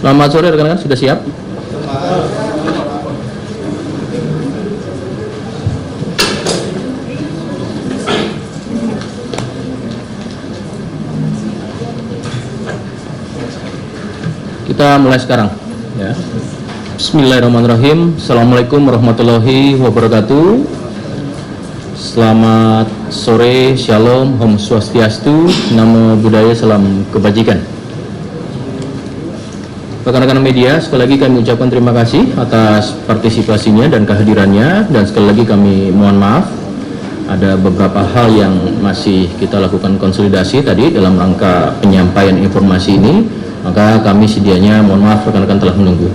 Selamat sore rekan-rekan, sudah siap? Kita mulai sekarang ya. Bismillahirrahmanirrahim. Assalamualaikum warahmatullahi wabarakatuh. Selamat sore, shalom, om swastiastu, namo buddhaya, salam kebajikan. Rekan-rekan media, sekali lagi kami ucapkan terima kasih atas partisipasinya dan kehadirannya, dan sekali lagi kami mohon maaf ada beberapa hal yang masih kita lakukan konsolidasi tadi dalam rangka penyampaian informasi ini, maka kami sedianya mohon maaf rekan-rekan telah menunggu.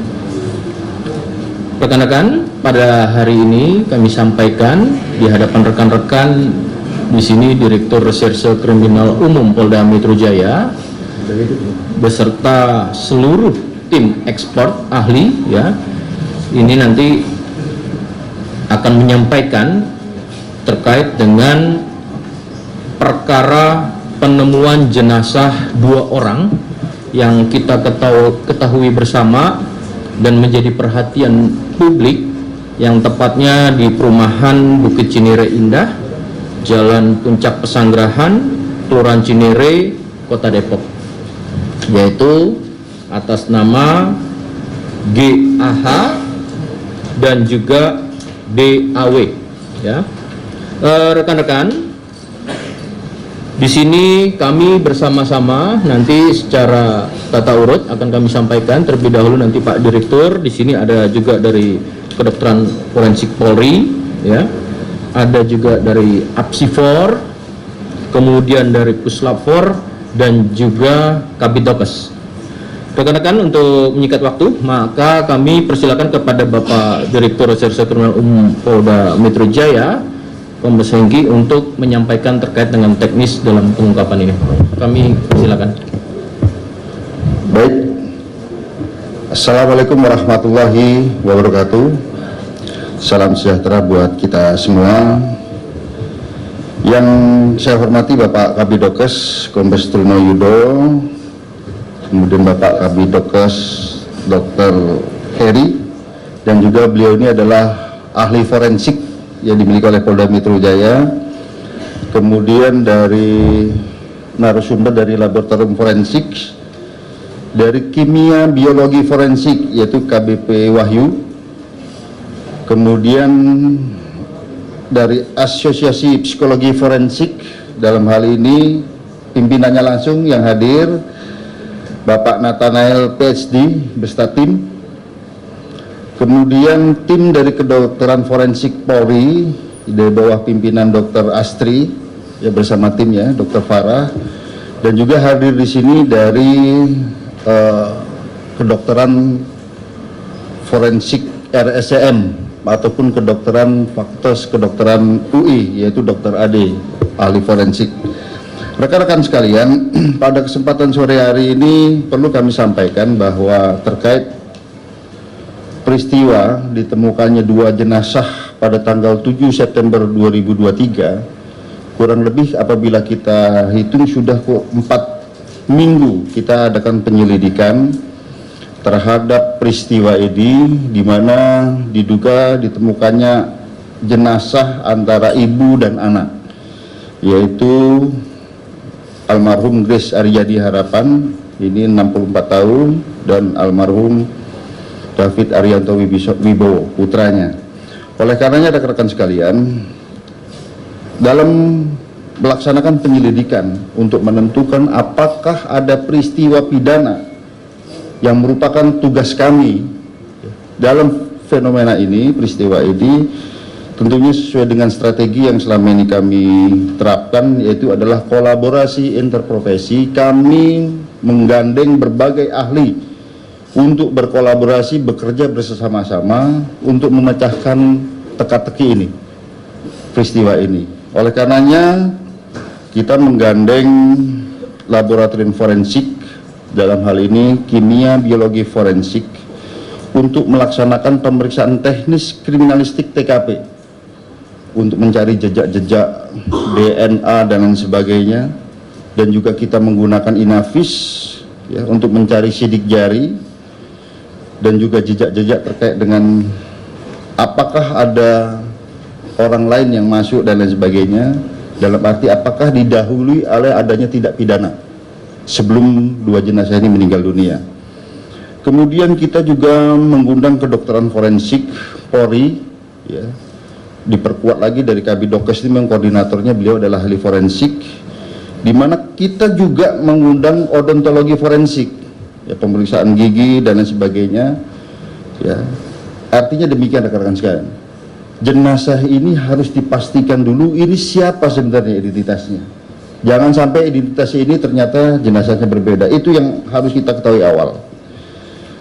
Rekan-rekan, pada hari ini kami sampaikan di hadapan rekan-rekan di sini Direktur Reserse Kriminal Umum Polda Metro Jaya beserta seluruh tim ekspor ahli ya, ini nanti akan menyampaikan terkait dengan perkara penemuan jenazah 2 orang yang kita ketahui bersama dan menjadi perhatian publik, yang tepatnya di perumahan Bukit Cinere Indah, Jalan Puncak Pesanggerahan, Kelurahan Cinere, Kota Depok, yaitu atas nama GAH dan juga DAW ya. Rekan-rekan, di sini kami bersama-sama nanti secara tata urut akan kami sampaikan. Terlebih dahulu nanti Pak Direktur, di sini ada juga dari Kedokteran Forensik Polri ya. Ada juga dari Apsifor, kemudian dari Puslapfor dan juga Kabidokes. Rekan-rekan, untuk menyikat waktu, maka kami persilakan kepada Bapak Direktur Reserse Kriminal Umum Polda Metro Jaya, Kombes Hengki, untuk menyampaikan terkait dengan teknis dalam pengungkapan ini. Kami persilakan. Baik. Assalamualaikum warahmatullahi wabarakatuh. Salam sejahtera buat kita semua. Yang saya hormati Bapak Kabidokes Kombes Truno Yudo, kemudian Bapak Kabidokes Dr. Heri, dan juga beliau ini adalah ahli forensik yang dimiliki oleh Polda Metro Jaya. Kemudian dari narasumber dari Laboratorium Forensik, dari Kimia Biologi Forensik yaitu KBP Wahyu, kemudian dari Asosiasi Psikologi Forensik, dalam hal ini pimpinannya langsung yang hadir Bapak Nathanael PhD beserta tim. Kemudian tim dari Kedokteran Forensik Polri di bawah pimpinan Dr. Astri ya, bersama tim ya, Dr. Farah, dan juga hadir di sini dari Kedokteran Forensik RSCM ataupun Kedokteran Fakultas Kedokteran UI, yaitu Dr. Ade, ahli forensik. Rekan-rekan sekalian, pada kesempatan sore hari ini perlu kami sampaikan bahwa terkait peristiwa ditemukannya 2 jenazah pada tanggal 7 September 2023, kurang lebih apabila kita hitung sudah 4 minggu kita adakan penyelidikan terhadap peristiwa ini, di mana diduga ditemukannya jenazah antara ibu dan anak, yaitu almarhum Grace Aryadi Harapan, ini 64 tahun, dan almarhum David Arianto Wibowo, putranya. Oleh karenanya rekan-rekan sekalian, dalam melaksanakan penyelidikan untuk menentukan apakah ada peristiwa pidana yang merupakan tugas kami dalam fenomena ini, peristiwa ini, tentunya sesuai dengan strategi yang selama ini kami terapkan, yaitu adalah kolaborasi interprofesi. Kami menggandeng berbagai ahli untuk berkolaborasi, bekerja bersama-sama untuk memecahkan teka-teki ini, peristiwa ini. Oleh karenanya kita menggandeng laboratorium forensik, dalam hal ini kimia biologi forensik, untuk melaksanakan pemeriksaan teknis kriminalistik TKP untuk mencari jejak-jejak DNA dan lain sebagainya, dan juga kita menggunakan inafis ya, untuk mencari sidik jari, dan juga jejak-jejak terkait dengan apakah ada orang lain yang masuk dan lain sebagainya, dalam arti apakah didahului oleh adanya tindak pidana sebelum dua jenazah ini meninggal dunia. Kemudian kita juga mengundang kedokteran forensik Polri, ya, diperkuat lagi dari Kabidokes ini, memang koordinatornya beliau adalah ahli forensik, di mana kita juga mengundang odontologi forensik, ya, pemeriksaan gigi dan lain sebagainya, ya. Artinya demikian rekan-rekan sekalian, jenazah ini harus dipastikan dulu ini siapa sebenarnya identitasnya. Jangan sampai identitas ini ternyata jenazahnya berbeda. Itu yang harus kita ketahui awal.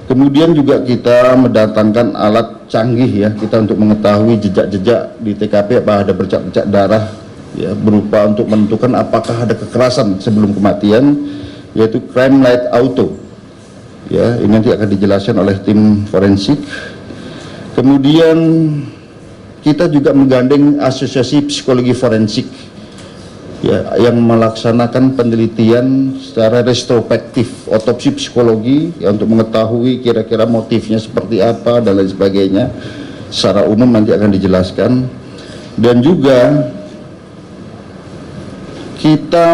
Kemudian juga kita mendatangkan alat canggih, ya, kita untuk mengetahui jejak-jejak di TKP apa ada bercak-bercak darah, ya, berupa untuk menentukan apakah ada kekerasan sebelum kematian, yaitu crime light auto, ya, ini nanti akan dijelaskan oleh tim forensik. Kemudian kita juga menggandeng asosiasi psikologi forensik, ya, yang melaksanakan penelitian secara retrospektif otopsi psikologi, ya, untuk mengetahui kira-kira motifnya seperti apa dan lain sebagainya. Secara umum nanti akan dijelaskan. Dan juga kita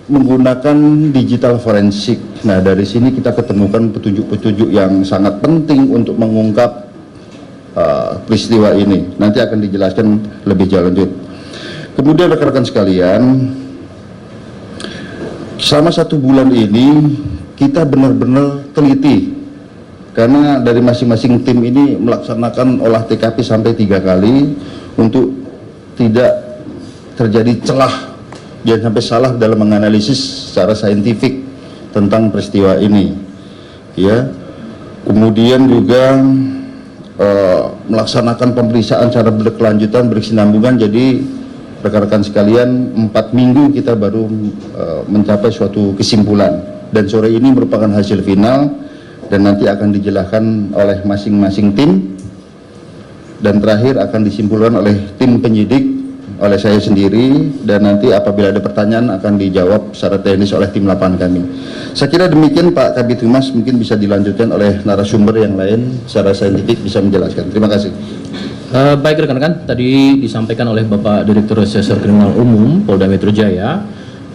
menggunakan digital forensik. Nah, dari sini kita ketemukan petunjuk-petunjuk yang sangat penting untuk mengungkap peristiwa ini. Nanti akan dijelaskan lebih jauh lanjut. Kemudian rekan-rekan sekalian, selama 1 bulan ini kita benar-benar teliti, karena dari masing-masing tim ini melaksanakan olah TKP sampai 3 kali untuk tidak terjadi celah, jangan sampai salah dalam menganalisis secara saintifik tentang peristiwa ini, ya. Kemudian juga melaksanakan pemeriksaan secara berkelanjutan, berkesinambungan. Jadi rekan-rekan sekalian, 4 minggu kita baru mencapai suatu kesimpulan, dan sore ini merupakan hasil final dan nanti akan dijelaskan oleh masing-masing tim, dan terakhir akan disimpulkan oleh tim penyidik, oleh saya sendiri, dan nanti apabila ada pertanyaan akan dijawab secara teknis oleh tim lapangan kami. Saya kira demikian Pak Kabid Humas, mungkin bisa dilanjutkan oleh narasumber yang lain secara saintifik bisa menjelaskan. Terima kasih. Baik rekan-rekan, tadi disampaikan oleh Bapak Direktur Reserse Kriminal Umum Polda Metro Jaya,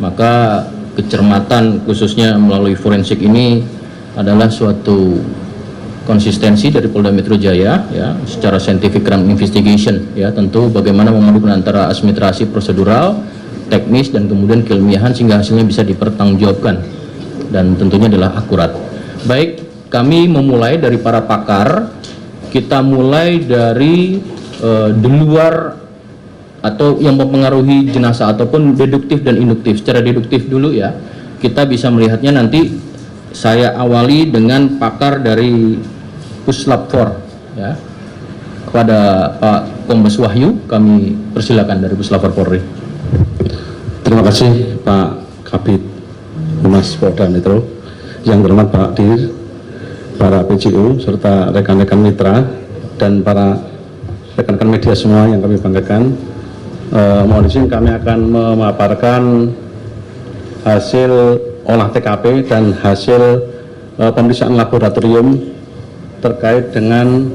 maka kecermatan khususnya melalui forensik ini adalah suatu konsistensi dari Polda Metro Jaya, ya, secara scientific crime investigation, ya, tentu bagaimana memadukan antara administrasi prosedural, teknis, dan kemudian keilmiahan sehingga hasilnya bisa dipertanggungjawabkan dan tentunya adalah akurat. Baik, kami memulai dari para pakar. Kita mulai dari di luar atau yang mempengaruhi jenazah ataupun deduktif dan induktif. Secara deduktif dulu, ya, kita bisa melihatnya nanti. Saya awali dengan pakar dari Puslap 4, ya, kepada Pak Kombes Wahyu, kami persilakan dari Puslap 4 Polri. Terima kasih Pak Kabid Humas Polda Metro, yang terhormat Pak Dir, para PJU serta rekan-rekan mitra dan para rekan-rekan media semua yang kami banggakan. Mohon izin kami akan memaparkan hasil olah TKP dan hasil pemeriksaan laboratorium terkait dengan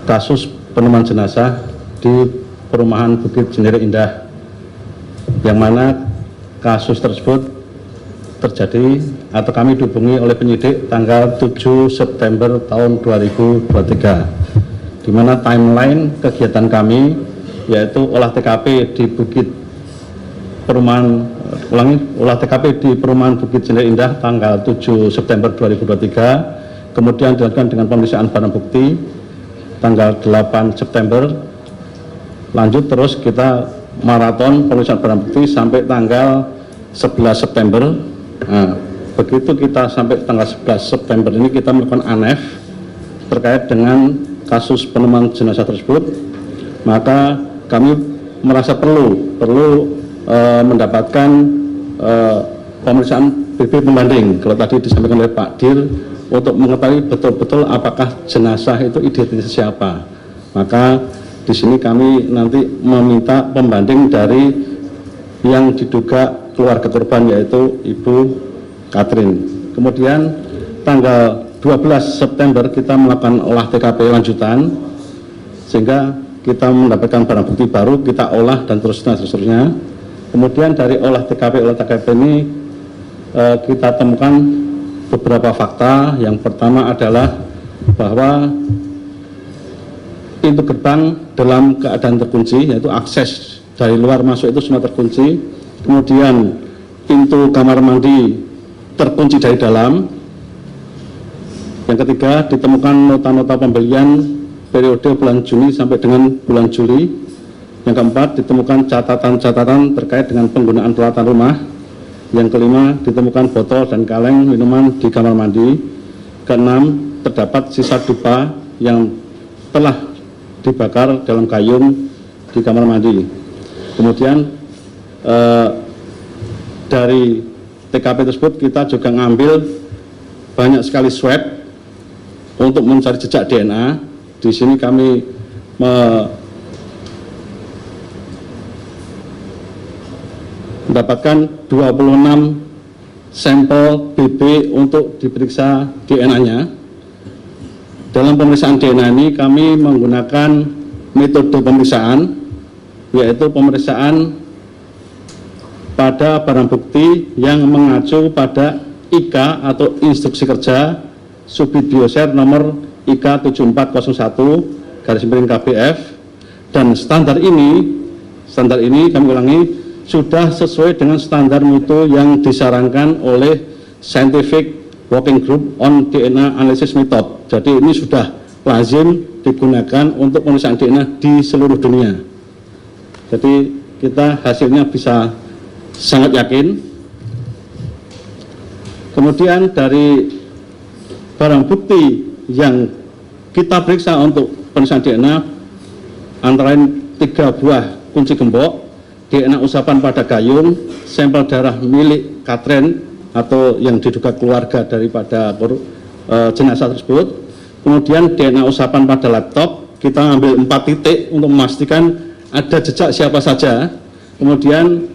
kasus penemuan jenazah di perumahan Bukit Cinere Indah, yang mana kasus tersebut terjadi atau kami dihubungi oleh penyidik tanggal 7 September tahun 2023, di mana timeline kegiatan kami yaitu olah TKP di olah TKP di perumahan Bukit Cinere Indah tanggal 7 September 2023, kemudian dilakukan dengan pemeriksaan barang bukti tanggal 8 September, lanjut terus kita maraton pemeriksaan barang bukti sampai tanggal 11 September. Nah, begitu kita sampai tanggal 11 September ini kita melakukan ANEF terkait dengan kasus penemuan jenazah tersebut, maka kami merasa perlu mendapatkan pemeriksaan BB pembanding, kalau tadi disampaikan oleh Pak Dir, untuk mengetahui betul-betul apakah jenazah itu identitas siapa. Maka di sini kami nanti meminta pembanding dari yang diduga keluarga korban, yaitu Ibu Katrin. Kemudian tanggal 12 September kita melakukan olah TKP lanjutan, sehingga kita mendapatkan barang bukti baru, kita olah dan seterusnya. Kemudian dari olah TKP ini kita temukan beberapa fakta. Yang pertama adalah bahwa pintu gerbang dalam keadaan terkunci, yaitu akses dari luar masuk itu semua terkunci. Kemudian pintu kamar mandi terkunci dari dalam. Yang ketiga, ditemukan nota-nota pembelian periode bulan Juni sampai dengan bulan Juli. Yang keempat, ditemukan catatan-catatan terkait dengan penggunaan peralatan rumah. Yang kelima, ditemukan botol dan kaleng minuman di kamar mandi. Keenam, terdapat sisa dupa yang telah dibakar dalam gayung di kamar mandi. Kemudian dari TKP tersebut kita juga ngambil banyak sekali swab untuk mencari jejak DNA. Di sini kami mendapatkan 26 sampel BB untuk diperiksa DNA-nya. Dalam pemeriksaan DNA ini kami menggunakan metode pemeriksaan, yaitu pemeriksaan pada barang bukti yang mengacu pada IK atau instruksi kerja Subdit Bioser nomor IK 7401/KBF, dan standar ini kami ulangi, sudah sesuai dengan standar mutu yang disarankan oleh Scientific Working Group on DNA Analysis Method. Jadi ini sudah lazim digunakan untuk pemeriksaan DNA di seluruh dunia. Jadi kita hasilnya bisa sangat yakin. Kemudian dari barang bukti yang kita periksa untuk pemeriksaan DNA antara lain 3 buah kunci gembok, DNA usapan pada gayung, sampel darah milik Katrin atau yang diduga keluarga daripada jenazah tersebut. Kemudian DNA usapan pada laptop, kita ambil 4 titik untuk memastikan ada jejak siapa saja. Kemudian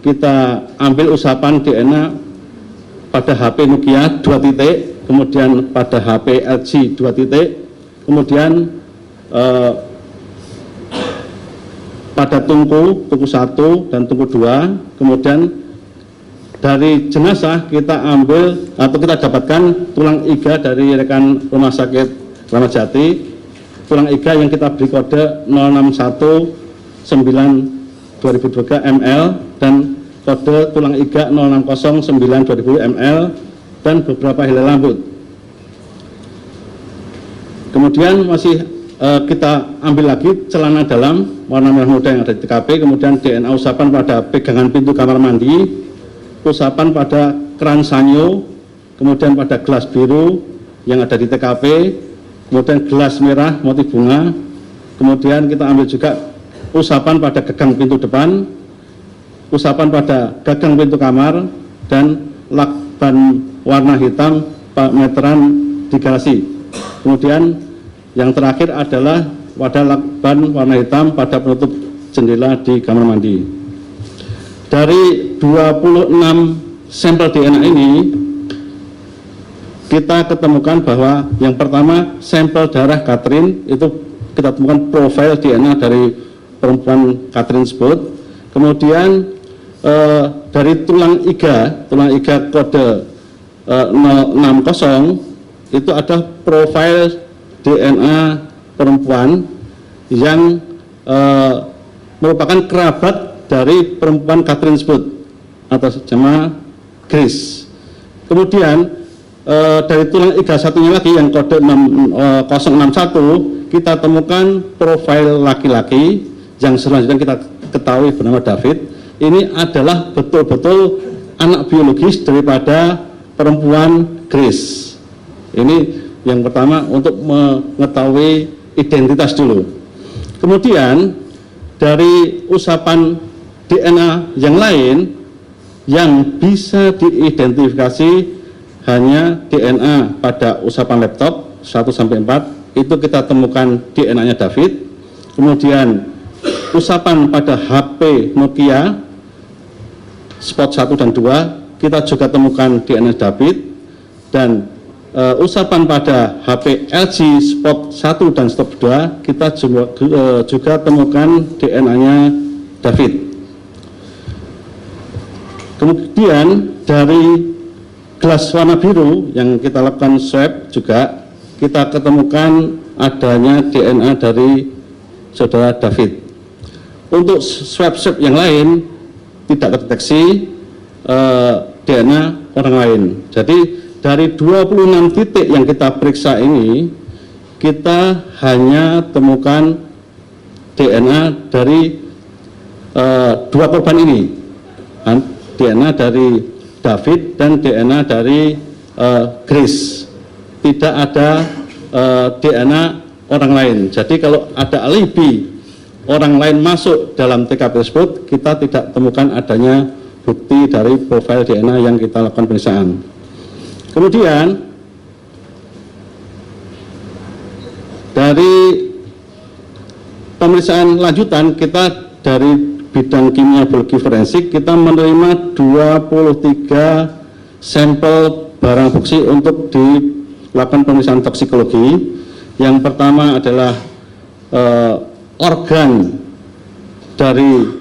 kita ambil usapan DNA pada HP Nokia 2 titik, kemudian pada HP LG 2 titik, kemudian pada tungku 1 dan tungku 2, kemudian dari jenazah kita ambil atau kita dapatkan tulang iga dari rekan rumah sakit Kramat Jati, tulang iga yang kita beri kode 061-9-2003 ml dan kode tulang iga 060-9-2000 ml dan beberapa helai rambut. Kemudian masih kita ambil lagi celana dalam warna merah muda yang ada di TKP, kemudian DNA usapan pada pegangan pintu kamar mandi, usapan pada keran sanyo, kemudian pada gelas biru yang ada di TKP, kemudian gelas merah motif bunga, kemudian kita ambil juga usapan pada gagang pintu depan, usapan pada gagang pintu kamar, dan lakban warna hitam meteran di garasi. Kemudian yang terakhir adalah pada lakban warna hitam pada penutup jendela di kamar mandi. Dari 26 sampel DNA ini, kita ketemukan bahwa yang pertama sampel darah Katrin itu kita temukan profil DNA dari perempuan Katrin tersebut. Kemudian dari tulang iga kode 060 itu ada profil DNA perempuan yang merupakan kerabat dari perempuan Katrin tersebut atas nama Grace. Kemudian dari tulang iga satunya lagi yang kode 061 kita temukan profil laki-laki yang selanjutnya kita ketahui bernama David. Ini adalah betul-betul anak biologis daripada perempuan Grace. Ini yang pertama untuk mengetahui identitas dulu. Kemudian dari usapan DNA yang lain yang bisa diidentifikasi hanya DNA pada usapan laptop 1-4, itu kita temukan DNA-nya David. Kemudian usapan pada HP Nokia Spot 1 dan 2 kita juga temukan DNA David, dan usapan pada HP LG Spot 1 dan Spot 2, kita juga temukan DNA-nya David. Kemudian dari gelas warna biru yang kita lakukan swab juga, kita ketemukan adanya DNA dari saudara David. Untuk swab-swab yang lain tidak terdeteksi DNA orang lain. Jadi dari 26 titik yang kita periksa ini, kita hanya temukan DNA dari dua korban ini, DNA dari David dan DNA dari Grace. Tidak ada DNA orang lain. Jadi kalau ada alibi orang lain masuk dalam TKP tersebut, kita tidak temukan adanya bukti dari profil DNA yang kita lakukan pemeriksaan. Kemudian dari pemeriksaan lanjutan, kita dari bidang kimia biologi forensik, kita menerima 23 sampel barang bukti untuk dilakukan pemeriksaan toksikologi. Yang pertama adalah organ dari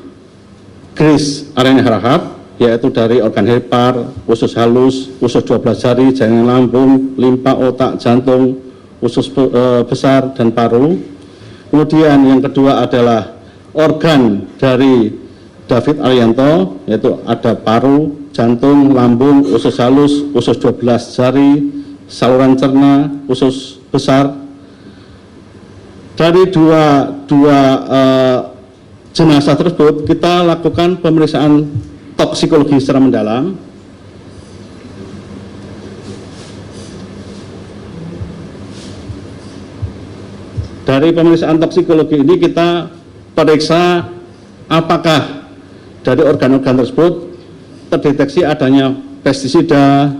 Grace Aryani Harahap, yaitu dari organ hepar, usus halus, usus 12 jari, jaringan lambung, limpa, otak, jantung, usus besar, dan paru. Kemudian yang kedua adalah organ dari David Arianto, yaitu ada paru, jantung, lambung, usus halus, usus 12 jari, saluran cerna, usus besar. Dari dua jenazah tersebut, kita lakukan pemeriksaan toksikologi secara mendalam. Dari pemeriksaan toksikologi ini kita periksa apakah dari organ-organ tersebut terdeteksi adanya pestisida,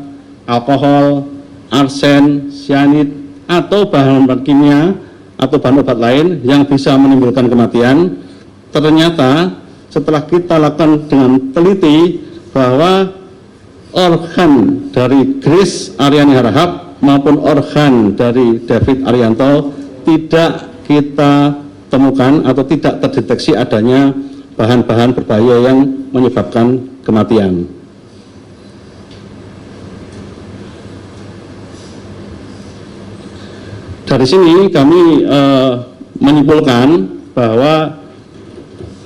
alkohol, arsen, cyanid, atau bahan-bahan kimia atau bahan obat lain yang bisa menimbulkan kematian. Ternyata setelah kita lakukan dengan teliti bahwa organ dari Grace Aryani Harahap maupun organ dari David Arianto tidak kita temukan atau tidak terdeteksi adanya bahan-bahan berbahaya yang menyebabkan kematian. Dari sini kami menyimpulkan bahwa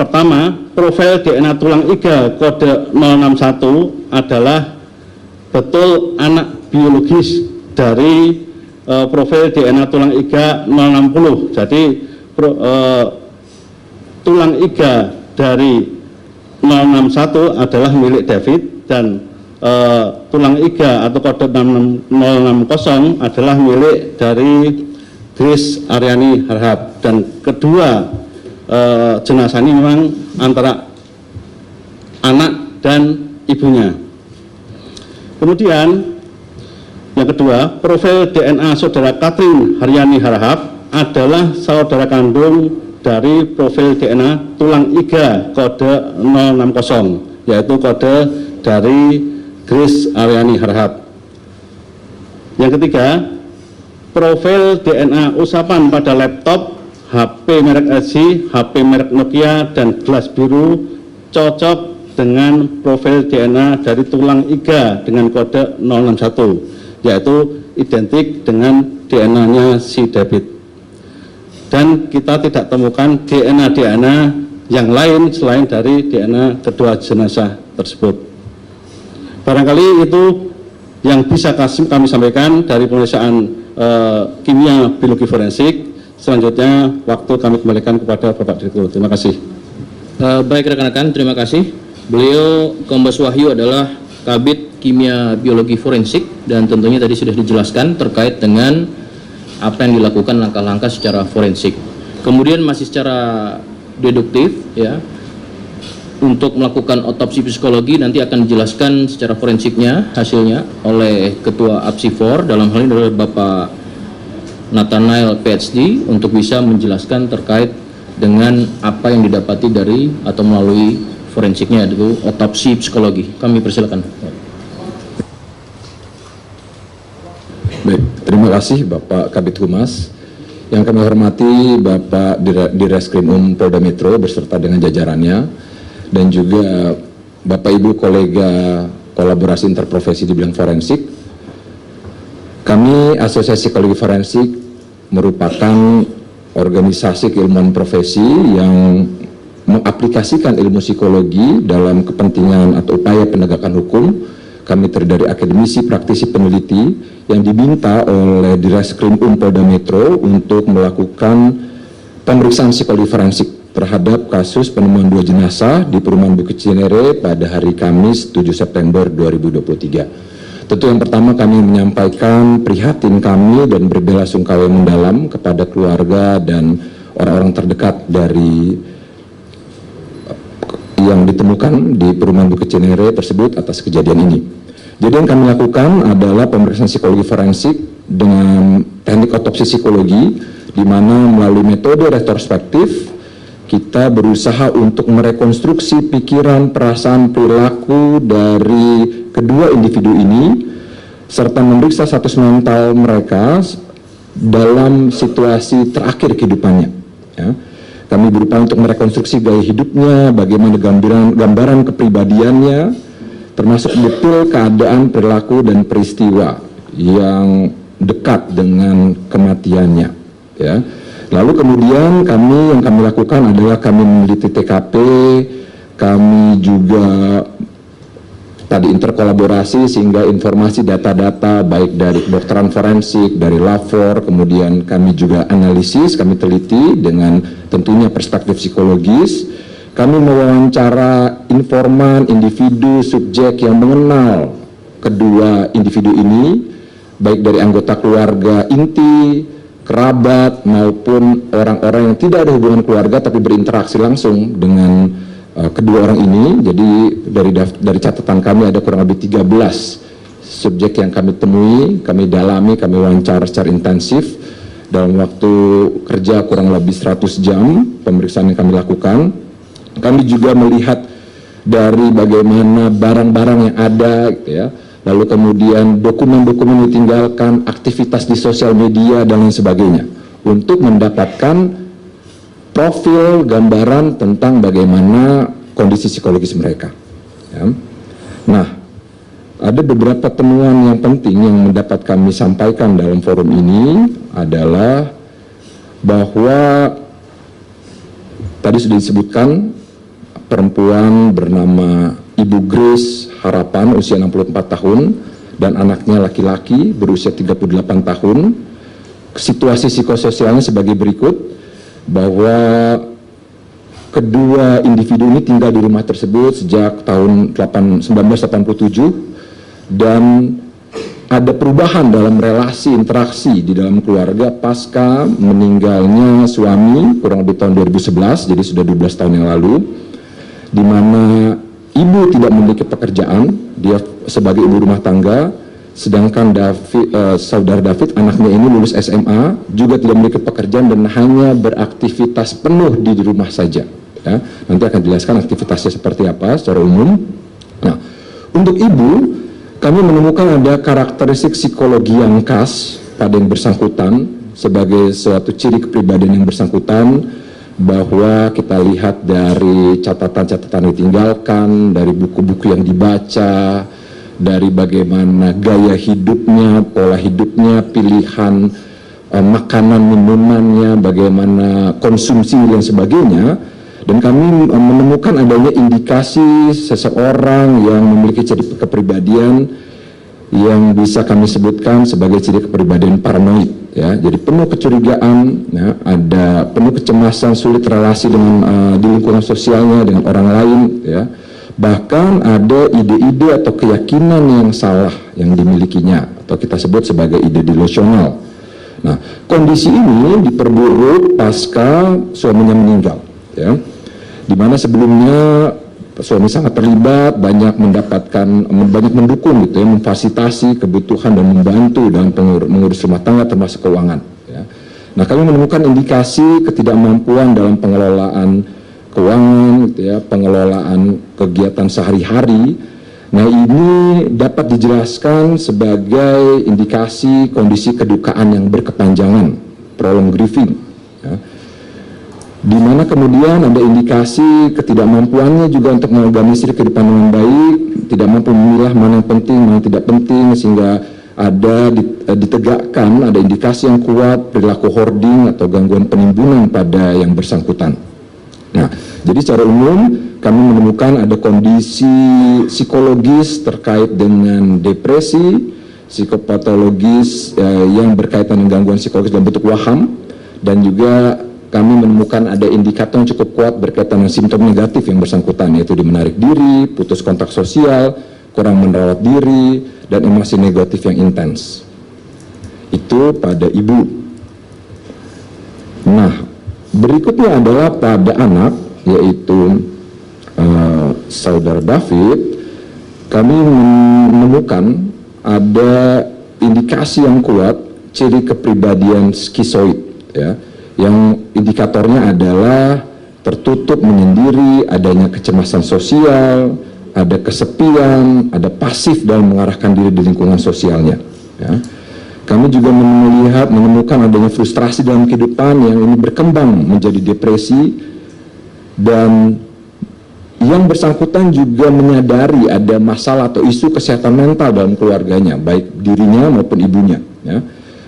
pertama, profil DNA tulang iga kode 061 adalah betul anak biologis dari profil DNA tulang iga 060. Jadi tulang iga dari 061 adalah milik David dan tulang iga atau kode 060 adalah milik dari Grace Aryani Harahap. Dan kedua jenazah ini memang antara anak dan ibunya. Kemudian yang kedua, profil DNA saudara Katrin Haryani Harahap adalah saudara kandung dari profil DNA tulang iga kode 060, yaitu kode dari Grace Aryani Harahap. Yang ketiga, profil DNA usapan pada laptop, HP merek LG, HP merek Nokia, dan gelas biru cocok dengan profil DNA dari tulang iga dengan kode 061, yaitu identik dengan DNA-nya si David. Dan kita tidak temukan DNA yang lain selain dari DNA kedua jenazah tersebut. Barangkali itu yang bisa kami sampaikan dari pemeriksaan kimia biologi forensik. Selanjutnya waktu kami kembalikan kepada Bapak Direktur. Terima kasih. Baik rekan-rekan, terima kasih. Beliau Kombes Wahyu adalah Kabid Kimia Biologi Forensik dan tentunya tadi sudah dijelaskan terkait dengan apa yang dilakukan langkah-langkah secara forensik. Kemudian masih secara deduktif ya. Untuk melakukan otopsi psikologi nanti akan dijelaskan secara forensiknya hasilnya oleh Ketua APSI4, dalam hal ini adalah Bapak Nathanael PhD, untuk bisa menjelaskan terkait dengan apa yang didapati dari atau melalui forensiknya, yaitu otopsi psikologi. Kami persilakan. Baik, kasih Bapak Kabid Humas. Yang kami hormati Bapak Direskrim Polda Metro beserta dengan jajarannya, dan juga Bapak Ibu kolega kolaborasi interprofesi di bidang forensik. Kami Asosiasi Psikologi Forensik merupakan organisasi keilmuan profesi yang mengaplikasikan ilmu psikologi dalam kepentingan atau upaya penegakan hukum. Kami terdiri dari akademisi, praktisi, peneliti yang diminta oleh Direskrim Polda Metro untuk melakukan pemeriksaan psikologi forensik terhadap kasus penemuan 2 jenazah di perumahan Bukit Cinere pada hari Kamis 7 September 2023. Tentu yang pertama kami menyampaikan prihatin kami dan berbelasungkawa yang mendalam kepada keluarga dan orang-orang terdekat dari yang ditemukan di perumahan Bukit Cinere tersebut atas kejadian ini. Jadi yang kami lakukan adalah pemeriksaan psikologi forensik dengan teknik otopsi psikologi, di mana melalui metode retrospektif kita berusaha untuk merekonstruksi pikiran, perasaan, perilaku dari kedua individu ini, serta memeriksa status mental mereka dalam situasi terakhir kehidupannya. Ya. Kami berupaya untuk merekonstruksi gaya hidupnya, bagaimana gambaran kepribadiannya, termasuk betul keadaan, perilaku, dan peristiwa yang dekat dengan kematiannya. Ya. Lalu kemudian yang kami lakukan adalah kami meneliti TKP, kami juga tadi interkolaborasi sehingga informasi data-data baik dari kedokteran forensik, dari lapor, kemudian kami juga analisis, kami teliti dengan tentunya perspektif psikologis. Kami mewawancara informan, individu, subjek yang mengenal kedua individu ini, baik dari anggota keluarga inti, kerabat, maupun orang-orang yang tidak ada hubungan keluarga tapi berinteraksi langsung dengan kedua orang ini. Jadi dari catatan kami ada kurang lebih 13 subjek yang kami temui, kami dalami, kami wawancara secara intensif dalam waktu kerja kurang lebih 100 jam pemeriksaan yang kami lakukan. Kami juga melihat dari bagaimana barang-barang yang ada, gitu ya, lalu kemudian dokumen-dokumen yang ditinggalkan, aktivitas di sosial media dan lain sebagainya, untuk mendapatkan profil gambaran tentang bagaimana kondisi psikologis mereka. Ya. Nah, ada beberapa temuan yang penting yang mendapat kami sampaikan dalam forum ini adalah bahwa tadi sudah disebutkan perempuan bernama Ibu Grace Harapan usia 64 tahun dan anaknya laki-laki berusia 38 tahun. Situasi psikososialnya sebagai berikut, bahwa kedua individu ini tinggal di rumah tersebut sejak tahun 1987 dan ada perubahan dalam relasi interaksi di dalam keluarga pasca meninggalnya suami kurang lebih tahun 2011, jadi sudah 12 tahun yang lalu, di mana ibu tidak memiliki pekerjaan, dia sebagai ibu rumah tangga, sedangkan saudara David, anaknya ini lulus SMA, juga tidak memiliki pekerjaan dan hanya beraktivitas penuh di rumah saja. Ya, nanti akan dijelaskan aktivitasnya seperti apa secara umum. Nah, untuk ibu, kami menemukan ada karakteristik psikologi yang khas pada yang bersangkutan sebagai suatu ciri kepribadian yang bersangkutan, bahwa kita lihat dari catatan-catatan ditinggalkan, dari buku-buku yang dibaca, dari bagaimana gaya hidupnya, pola hidupnya, pilihan makanan, minumannya, bagaimana konsumsi dan sebagainya. Dan kami menemukan adanya indikasi seseorang yang memiliki ciri kepribadian yang bisa kami sebutkan sebagai ciri kepribadian paranoid, ya. Jadi penuh kecurigaan, ya, ada penuh kecemasan, sulit relasi dengan di lingkungan sosialnya dengan orang lain, ya. Bahkan ada ide-ide atau keyakinan yang salah yang dimilikinya atau kita sebut sebagai ide delusional. Nah, kondisi ini diperburuk pasca suaminya meninggal, ya. Di mana sebelumnya suami sangat terlibat, banyak mendukung gitu ya, memfasilitasi kebutuhan dan membantu dalam mengurus rumah tangga termasuk keuangan. Ya. Nah, kami menemukan indikasi ketidakmampuan dalam pengelolaan keuangan, gitu ya, pengelolaan kegiatan sehari-hari. Nah, ini dapat dijelaskan sebagai indikasi kondisi kedukaan yang berkepanjangan, prolonged grieving, ya. Di mana kemudian ada indikasi ketidakmampuannya juga untuk mengorganisir kehidupan dengan baik, tidak mampu memilah mana yang penting, mana yang tidak penting, sehingga ada ditegakkan, ada indikasi yang kuat perilaku hoarding atau gangguan penimbunan pada yang bersangkutan. Nah, jadi secara umum kami menemukan ada kondisi psikologis terkait dengan depresi, psikopatologis yang berkaitan dengan gangguan psikologis dalam bentuk waham, dan juga kami menemukan ada indikator yang cukup kuat berkaitan dengan simptom negatif yang bersangkutan, yaitu di menarik diri, putus kontak sosial, kurang merawat diri, dan emosi negatif yang intens. Itu pada ibu. Nah, berikutnya adalah pada anak, yaitu saudara David. Kami menemukan ada indikasi yang kuat ciri kepribadian skizoid, ya, yang indikatornya adalah tertutup menyendiri, adanya kecemasan sosial, ada kesepian, ada pasif dalam mengarahkan diri di lingkungan sosialnya, ya. Kami juga menemukan adanya frustrasi dalam kehidupan yang ini berkembang menjadi depresi, dan yang bersangkutan juga menyadari ada masalah atau isu kesehatan mental dalam keluarganya, baik dirinya maupun ibunya, ya.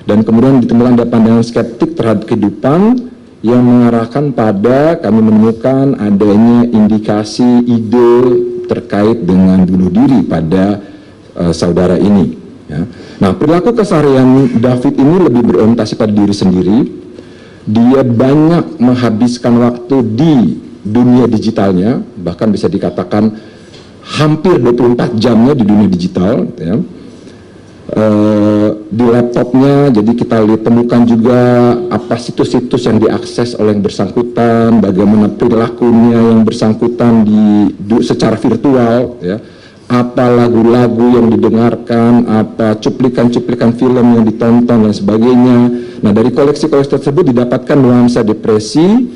Dan kemudian ditemukan ada pandangan skeptik terhadap kehidupan yang mengarahkan pada kami menemukan adanya indikasi ide terkait dengan bunuh diri pada saudara ini, ya. Nah, perilaku keseharian David ini lebih berorientasi pada diri sendiri. Dia banyak menghabiskan waktu di dunia digitalnya, bahkan bisa dikatakan hampir 24 jamnya di dunia digital, ya. Di laptopnya, jadi kita temukan juga apa situs-situs yang diakses oleh yang bersangkutan, bagaimana perilakunya yang bersangkutan secara virtual, ya, apa lagu-lagu yang didengarkan, apa cuplikan-cuplikan film yang ditonton dan sebagainya. Nah, dari koleksi-koleksi tersebut didapatkan nuansa depresi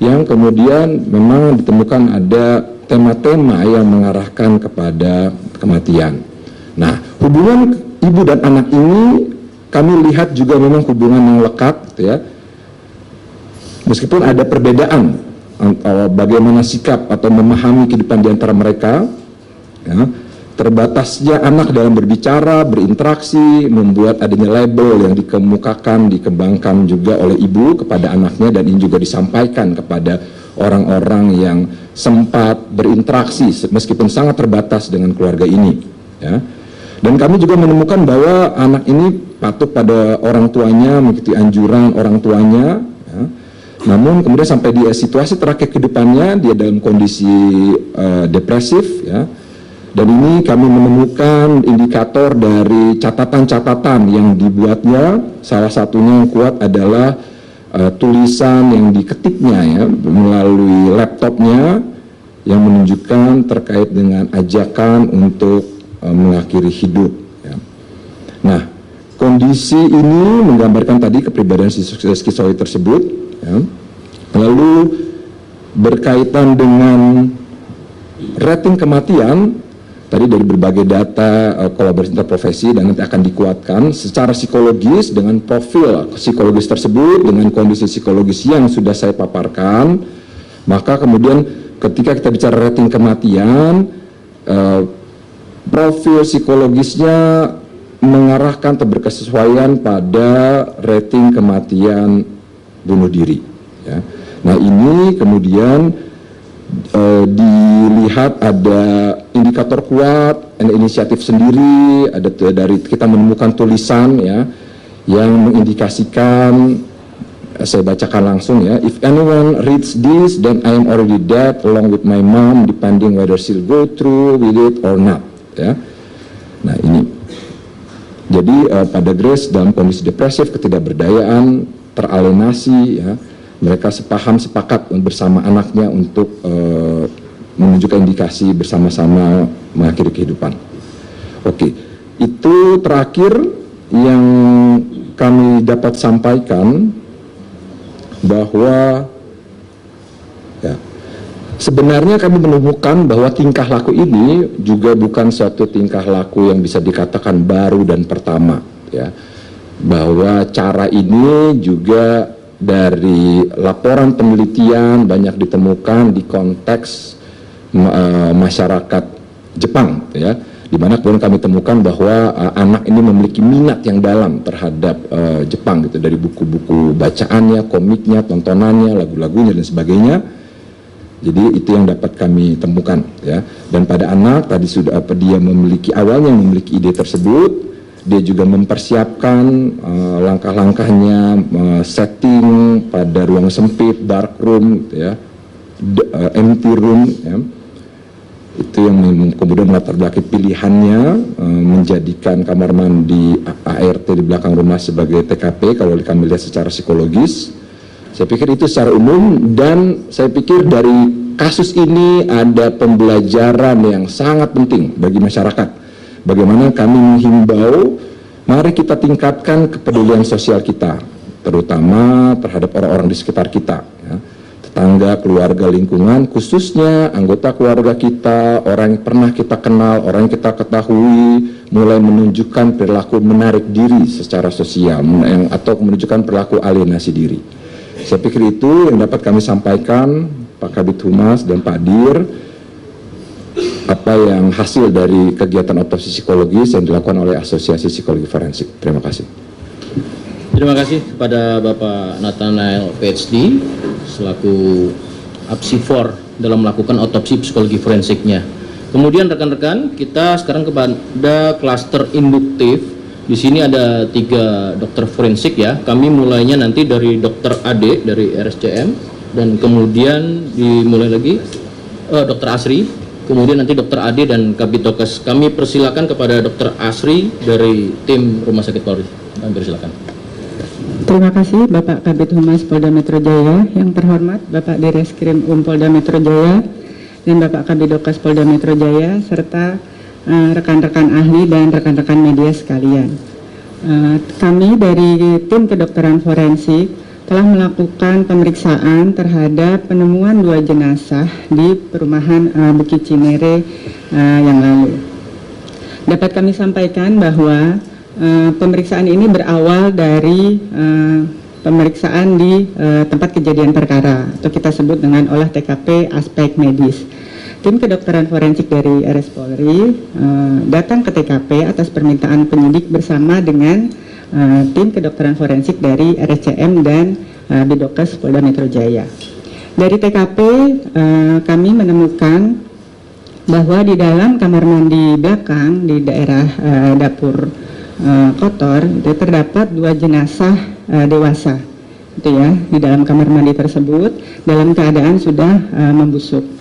yang kemudian memang ditemukan ada tema-tema yang mengarahkan kepada kematian. Nah, hubungan ibu dan anak ini kami lihat juga memang hubungan yang lekat, ya. Meskipun ada perbedaan bagaimana sikap atau memahami kehidupan di antara mereka, ya, terbatasnya anak dalam berbicara, berinteraksi, membuat adanya label yang dikembangkan juga oleh ibu kepada anaknya, dan ini juga disampaikan kepada orang-orang yang sempat berinteraksi meskipun sangat terbatas dengan keluarga ini, ya. Dan kami juga menemukan bahwa anak ini patuh pada orang tuanya, mengikuti anjuran orang tuanya, ya. Namun kemudian sampai di situasi terakhir kehidupannya dia dalam kondisi depresif, ya. Dan ini kami menemukan indikator dari catatan-catatan yang dibuatnya. Salah satunya yang kuat adalah tulisan yang diketiknya, ya, melalui laptopnya, yang menunjukkan terkait dengan ajakan untuk mengakhiri hidup, ya. Nah, kondisi ini menggambarkan tadi kepribadian skizoid tersebut, ya. Lalu berkaitan dengan rating kematian, tadi dari berbagai data kolaborasi interprofesi, dan nanti akan dikuatkan secara psikologis dengan profil psikologis tersebut, dengan kondisi psikologis yang sudah saya paparkan. Maka kemudian ketika kita bicara rating kematian, profil psikologisnya mengarahkan atau berkesesuaian pada rating kematian bunuh diri, ya. Nah, ini kemudian dilihat ada indikator kuat, ada inisiatif sendiri, ada dari kita menemukan tulisan, ya, yang mengindikasikan, saya bacakan langsung, ya. If anyone reads this, then I am already dead along with my mom, depending whether she'll go through with it or not, ya. Nah, ini jadi pada Grace dalam kondisi depresif, ketidakberdayaan, teralienasi, ya, mereka sepakat bersama anaknya untuk menunjukkan indikasi bersama-sama mengakhiri kehidupan. Oke, itu terakhir yang kami dapat sampaikan, bahwa, ya, Sebenarnya kami menemukan bahwa tingkah laku ini juga bukan suatu tingkah laku yang bisa dikatakan baru dan pertama, ya. Bahwa cara ini juga dari laporan penelitian banyak ditemukan di konteks masyarakat Jepang, ya, di mana kemudian kami temukan bahwa anak ini memiliki minat yang dalam terhadap Jepang, gitu, dari buku-buku bacaannya, komiknya, tontonannya, lagu-lagunya dan sebagainya. Jadi itu yang dapat kami temukan, ya. Dan pada anak tadi sudah dia awalnya memiliki ide tersebut, dia juga mempersiapkan langkah-langkahnya, setting pada ruang sempit, dark room, ya, empty room, ya. Itu yang kemudian melatar belakang pilihannya, menjadikan kamar mandi ART di belakang rumah sebagai TKP kalau kami lihat secara psikologis. Saya pikir itu secara umum, dan saya pikir dari kasus ini ada pembelajaran yang sangat penting bagi masyarakat. Bagaimana kami menghimbau, mari kita tingkatkan kepedulian sosial kita, terutama terhadap orang-orang di sekitar kita, ya. Tetangga, keluarga, lingkungan, khususnya anggota keluarga kita, orang yang pernah kita kenal, orang yang kita ketahui, mulai menunjukkan perilaku menarik diri secara sosial, atau menunjukkan perilaku alienasi diri. Saya pikir itu yang dapat kami sampaikan, Pak Kabid Humas dan Pak Dir, apa yang hasil dari kegiatan otopsi psikologis yang dilakukan oleh Asosiasi Psikologi Forensik. Terima kasih. Terima kasih kepada Bapak Nathanael PhD selaku Apsifor dalam melakukan otopsi psikologi forensiknya. Kemudian rekan-rekan, kita sekarang kepada klaster induktif. Di sini ada 3 dokter forensik, ya. Kami mulainya nanti dari Dokter Ade dari RSCM, dan kemudian dimulai lagi Dokter Asri, kemudian nanti Dokter Ade dan Kabid Dokes. Kami persilakan kepada Dokter Asri dari tim Rumah Sakit Polri. Kami persilakan. Terima kasih Bapak Kabid Humas Polda Metro Jaya, yang terhormat Bapak Direskrim Polda Metro Jaya dan Bapak Kabid Dokes Polda Metro Jaya, serta rekan-rekan ahli dan rekan-rekan media sekalian. Kami dari tim kedokteran forensik telah melakukan pemeriksaan terhadap penemuan 2 jenazah di perumahan Bukit Cinere yang lalu. Dapat kami sampaikan bahwa pemeriksaan ini berawal dari pemeriksaan di tempat kejadian perkara, atau kita sebut dengan olah TKP aspek medis. Tim kedokteran forensik dari RS Polri datang ke TKP atas permintaan penyidik bersama dengan tim kedokteran forensik dari RSCM dan Bidokes Polda Metro Jaya. Dari TKP kami menemukan bahwa di dalam kamar mandi belakang di daerah dapur kotor itu terdapat 2 jenazah dewasa, itu ya, di dalam kamar mandi tersebut dalam keadaan sudah membusuk.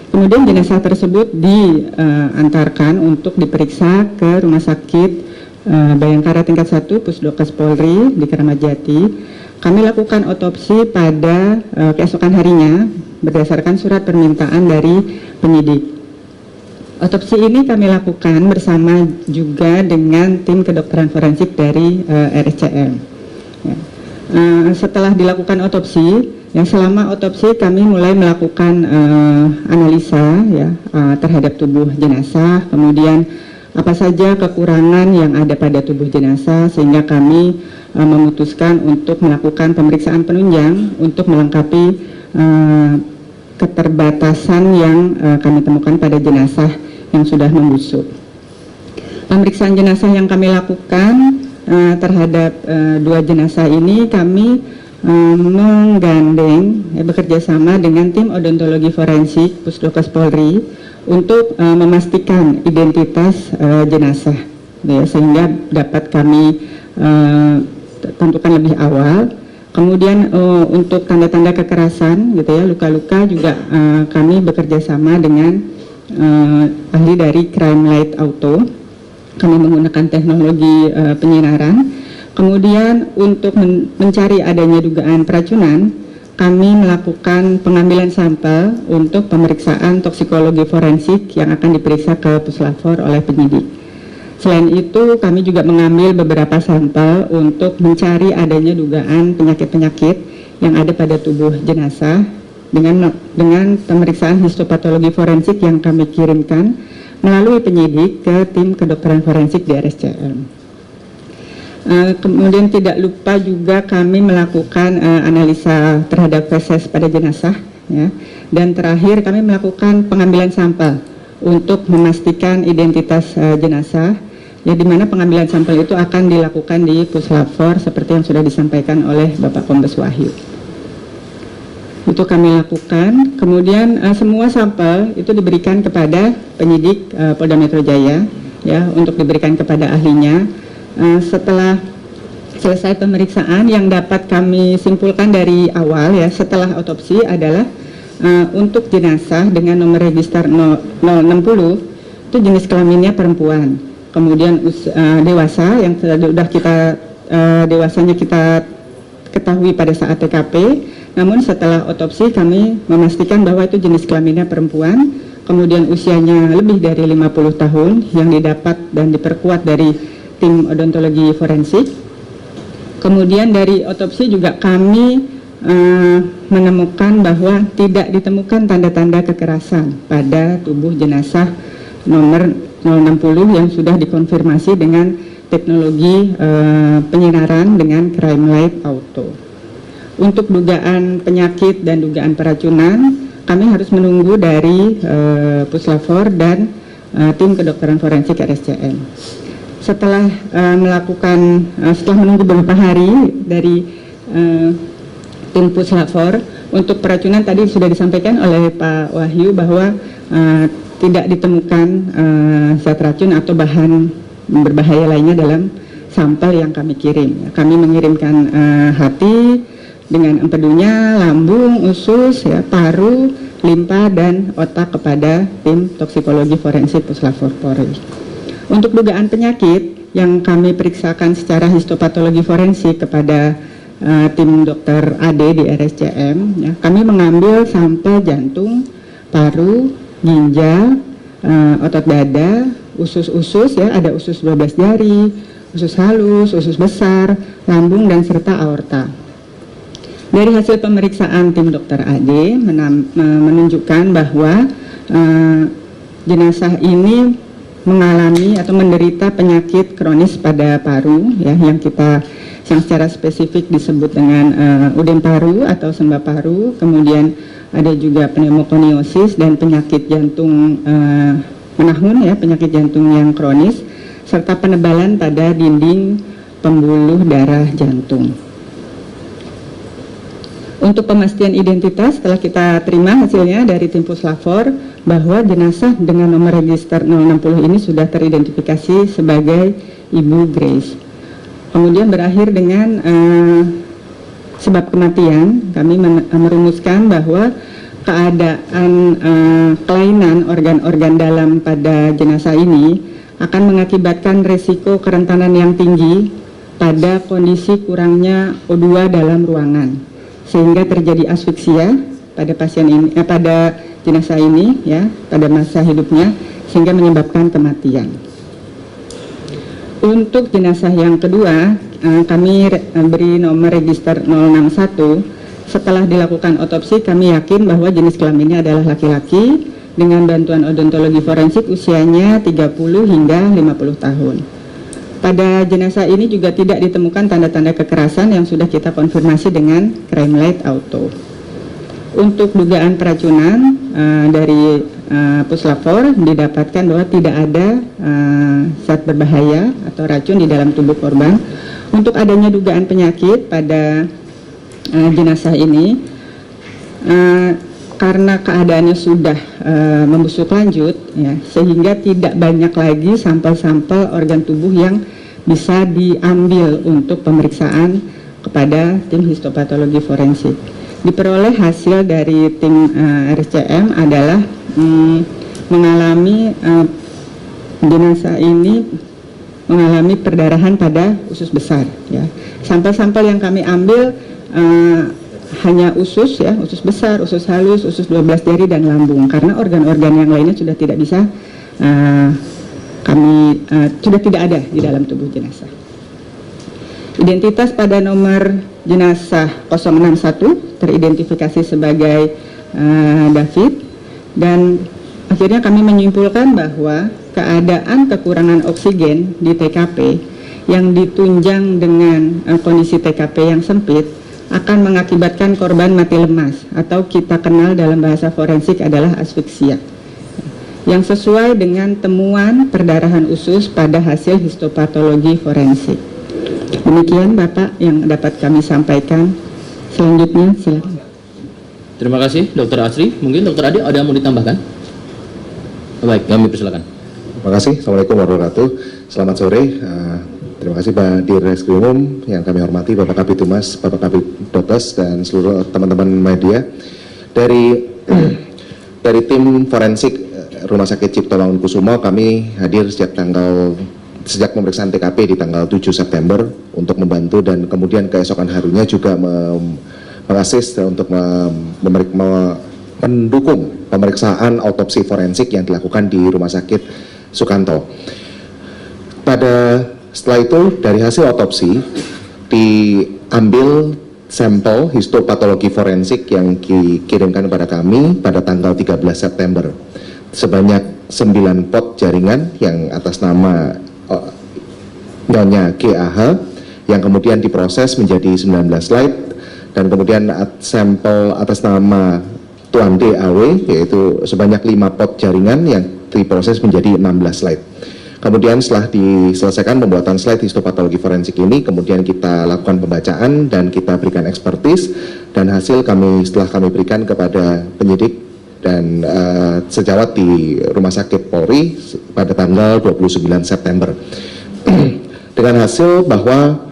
Kemudian jenazah tersebut diantarkan untuk diperiksa ke Rumah Sakit Bayangkara tingkat 1 Pusdokes Polri di Keramat Jati. Kami lakukan otopsi pada keesokan harinya berdasarkan surat permintaan dari penyidik. Otopsi ini kami lakukan bersama juga dengan tim kedokteran forensik dari RSCM. Ya. Setelah dilakukan otopsi, selama otopsi kami mulai melakukan analisa, ya, terhadap tubuh jenazah, kemudian apa saja kekurangan yang ada pada tubuh jenazah, sehingga kami memutuskan untuk melakukan pemeriksaan penunjang untuk melengkapi keterbatasan yang kami temukan pada jenazah yang sudah membusuk. Pemeriksaan jenazah yang kami lakukan terhadap 2 jenazah ini, kami menggandeng, bekerja sama dengan tim odontologi forensik Pusdokes Polri untuk memastikan identitas jenazah, ya, sehingga dapat kami tentukan lebih awal. Kemudian untuk tanda-tanda kekerasan, gitu ya, luka-luka juga kami bekerja sama dengan ahli dari Crime Light Auto. Kami menggunakan teknologi penyinaran. Kemudian untuk mencari adanya dugaan peracunan, kami melakukan pengambilan sampel untuk pemeriksaan toksikologi forensik yang akan diperiksa ke Puslapfor oleh penyidik. Selain itu, kami juga mengambil beberapa sampel untuk mencari adanya dugaan penyakit-penyakit yang ada pada tubuh jenazah, dengan pemeriksaan histopatologi forensik yang kami kirimkan melalui penyidik ke tim kedokteran forensik di RSCM. Kemudian tidak lupa juga kami melakukan analisa terhadap feses pada jenazah, ya. Dan terakhir kami melakukan pengambilan sampel untuk memastikan identitas jenazah, ya, di mana pengambilan sampel itu akan dilakukan di Puslap 4 seperti yang sudah disampaikan oleh Bapak Kombes Wahyu. Itu kami lakukan. Kemudian semua sampel itu diberikan kepada penyidik Polda Metro Jaya, ya, untuk diberikan kepada ahlinya. Setelah selesai pemeriksaan, yang dapat kami simpulkan dari awal, ya, setelah otopsi adalah untuk jenazah dengan nomor register 060 itu jenis kelaminnya perempuan. Kemudian dewasa yang sudah dewasanya kita ketahui pada saat TKP. Namun setelah otopsi kami memastikan bahwa itu jenis kelaminnya perempuan. Kemudian usianya lebih dari 50 tahun yang didapat dan diperkuat dari tim odontologi forensik. Kemudian dari otopsi juga kami menemukan bahwa tidak ditemukan tanda-tanda kekerasan pada tubuh jenazah nomor 060 yang sudah dikonfirmasi dengan teknologi penyinaran dengan crime light auto. Untuk dugaan penyakit dan dugaan peracunan, kami harus menunggu dari Puslap 4 dan tim kedokteran forensik RSCM. Setelah setelah menunggu beberapa hari dari tim Puslap 4, untuk peracunan tadi sudah disampaikan oleh Pak Wahyu bahwa tidak ditemukan zat racun atau bahan berbahaya lainnya dalam sampel yang kami kirim. Kami mengirimkan hati dengan empedunya, lambung, usus, ya, paru, limpa, dan otak kepada tim toksikologi forensik Puslap 4 Polri. Untuk dugaan penyakit yang kami periksakan secara histopatologi forensik kepada tim dokter AD di RSCM, ya, kami mengambil sampel jantung, paru, ginjal, otot dada, usus-usus, ya, ada usus 12 jari, usus halus, usus besar, lambung, dan serta aorta. Dari hasil pemeriksaan tim dokter AD menunjukkan bahwa jenazah ini mengalami atau menderita penyakit kronis pada paru, ya, yang secara spesifik disebut dengan udem paru atau sembah paru. Kemudian ada juga pneumokoniosis dan penyakit jantung menahun, ya, penyakit jantung yang kronis, serta penebalan pada dinding pembuluh darah jantung. Untuk pemastian identitas, setelah kita terima hasilnya dari tim Puslap 4 bahwa jenazah dengan nomor register 060 ini sudah teridentifikasi sebagai Ibu Grace. Kemudian berakhir dengan sebab kematian, kami merumuskan bahwa keadaan kelainan organ-organ dalam pada jenazah ini akan mengakibatkan resiko kerentanan yang tinggi pada kondisi kurangnya O2 dalam ruangan, sehingga terjadi asfiksia pada pasien ini, pada jenazah ini, ya, pada masa hidupnya, sehingga menyebabkan kematian. Untuk jenazah yang kedua, kami beri nomor register 061. Setelah dilakukan otopsi, kami yakin bahwa jenis kelaminnya adalah laki-laki dengan bantuan odontologi forensik, usianya 30 hingga 50 tahun. Pada jenazah ini juga tidak ditemukan tanda-tanda kekerasan yang sudah kita konfirmasi dengan crime light auto. Untuk dugaan peracunan dari Puslap 4 didapatkan bahwa tidak ada zat berbahaya atau racun di dalam tubuh korban. Untuk adanya dugaan penyakit pada jenazah ini, karena keadaannya sudah membusuk lanjut, ya, sehingga tidak banyak lagi sampel-sampel organ tubuh yang bisa diambil untuk pemeriksaan kepada tim histopatologi forensik. Diperoleh hasil dari tim RSCM adalah mengalami jenazah ini mengalami perdarahan pada usus besar, ya. Sampel-sampel yang kami ambil hanya usus, ya, usus besar, usus halus, usus 12 jari, dan lambung, karena organ-organ yang lainnya sudah tidak bisa sudah tidak ada di dalam tubuh jenazah. Identitas pada nomor jenazah 061 teridentifikasi sebagai David, dan akhirnya kami menyimpulkan bahwa keadaan kekurangan oksigen di TKP yang ditunjang dengan kondisi TKP yang sempit akan mengakibatkan korban mati lemas atau kita kenal dalam bahasa forensik adalah asfiksia, yang sesuai dengan temuan perdarahan usus pada hasil histopatologi forensik. Demikian Bapak yang dapat kami sampaikan. Selanjutnya silakan. Terima kasih Dr. Asri. Mungkin Dr. Ade ada yang mau ditambahkan? Baik, kami persilakan. Terima kasih. Assalamualaikum warahmatullahi wabarakatuh. Selamat sore. Terima kasih Pak Direskrimum yang kami hormati, Bapak Kabid Humas, Bapak Kabid Dokes, dan seluruh teman-teman media. Dari tim forensik Rumah Sakit Cipto Mangunkusumo, kami hadir sejak pemeriksaan TKP di tanggal 7 September untuk membantu, dan kemudian keesokan harinya juga mengasis untuk mendukung pemeriksaan autopsi forensik yang dilakukan di Rumah Sakit Sukanto. Setelah itu dari hasil autopsi diambil sampel histopatologi forensik yang dikirimkan kepada kami pada tanggal 13 September sebanyak 9 pot jaringan yang atas nama Nyonya GAH yang kemudian diproses menjadi 19 slide, dan kemudian sampel atas nama Tuan DAW yaitu sebanyak 5 pot jaringan yang diproses menjadi 16 slide. Kemudian setelah diselesaikan pembuatan slide histopatologi forensik ini, kemudian kita lakukan pembacaan dan kita berikan ekspertis, dan hasil setelah kami berikan kepada penyidik dan sejawat di Rumah Sakit Polri pada tanggal 29 September. Dengan hasil bahwa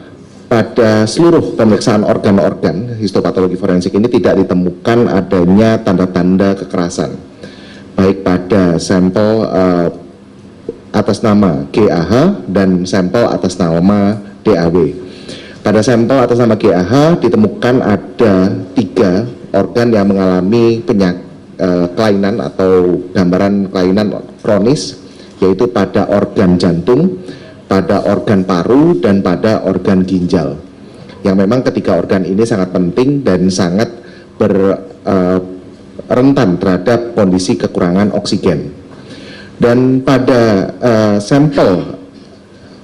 pada seluruh pemeriksaan organ-organ histopatologi forensik ini tidak ditemukan adanya tanda-tanda kekerasan, baik pada sampel atas nama GAH dan sampel atas nama DAW. Pada sampel atas nama GAH ditemukan ada 3 organ yang mengalami kelainan atau gambaran kelainan kronis, yaitu pada organ jantung, pada organ paru, dan pada organ ginjal, yang memang ketiga organ ini sangat penting dan sangat rentan terhadap kondisi kekurangan oksigen. Dan pada sampel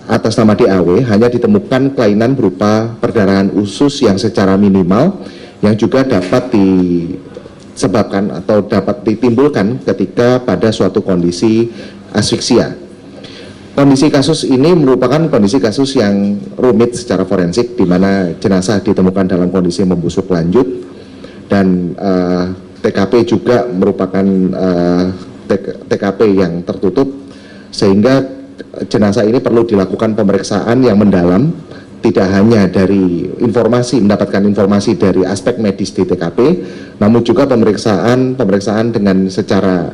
atas nama DAW hanya ditemukan kelainan berupa perdarahan usus yang secara minimal, yang juga dapat disebabkan atau dapat ditimbulkan ketika pada suatu kondisi asfiksia. Kondisi kasus ini merupakan kondisi kasus yang rumit secara forensik, di mana jenazah ditemukan dalam kondisi membusuk lanjut, dan TKP juga merupakan TKP yang tertutup, sehingga jenazah ini perlu dilakukan pemeriksaan yang mendalam, tidak hanya dari mendapatkan informasi dari aspek medis di TKP, namun juga pemeriksaan dengan secara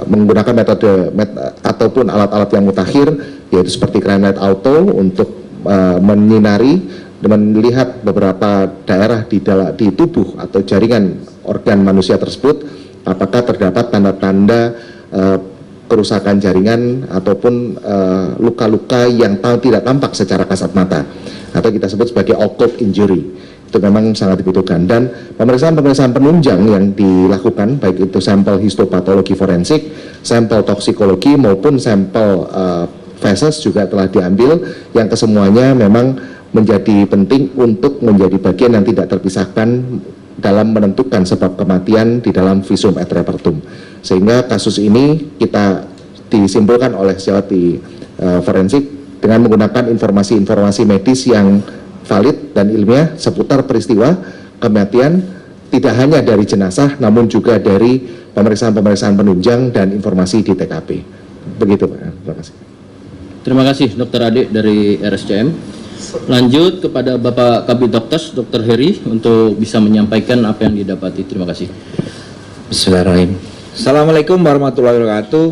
menggunakan metode ataupun alat-alat yang mutakhir, yaitu seperti crime light auto untuk menyinari dan melihat beberapa daerah di tubuh atau jaringan organ manusia tersebut, apakah terdapat tanda-tanda kerusakan jaringan ataupun luka-luka yang tidak tampak secara kasat mata, atau kita sebut sebagai occult injury. Itu memang sangat dibutuhkan, dan pemeriksaan penunjang yang dilakukan baik itu sampel histopatologi forensik, sampel toksikologi maupun sampel feses juga telah diambil, yang kesemuanya memang menjadi penting untuk menjadi bagian yang tidak terpisahkan dalam menentukan sebab kematian di dalam visum et repertum, sehingga kasus ini kita disimpulkan oleh sejawat di forensik dengan menggunakan informasi-informasi medis yang valid dan ilmiah seputar peristiwa kematian, tidak hanya dari jenazah namun juga dari pemeriksaan penunjang dan informasi di TKP. Begitu Pak. Terima kasih. Terima kasih Dr. Ade dari RSCM. Lanjut kepada Bapak Kabid Dokes, Dr. Heri, untuk bisa menyampaikan apa yang didapati. Terima kasih. Bismillahirrahmanirrahim. Assalamualaikum warahmatullahi wabarakatuh.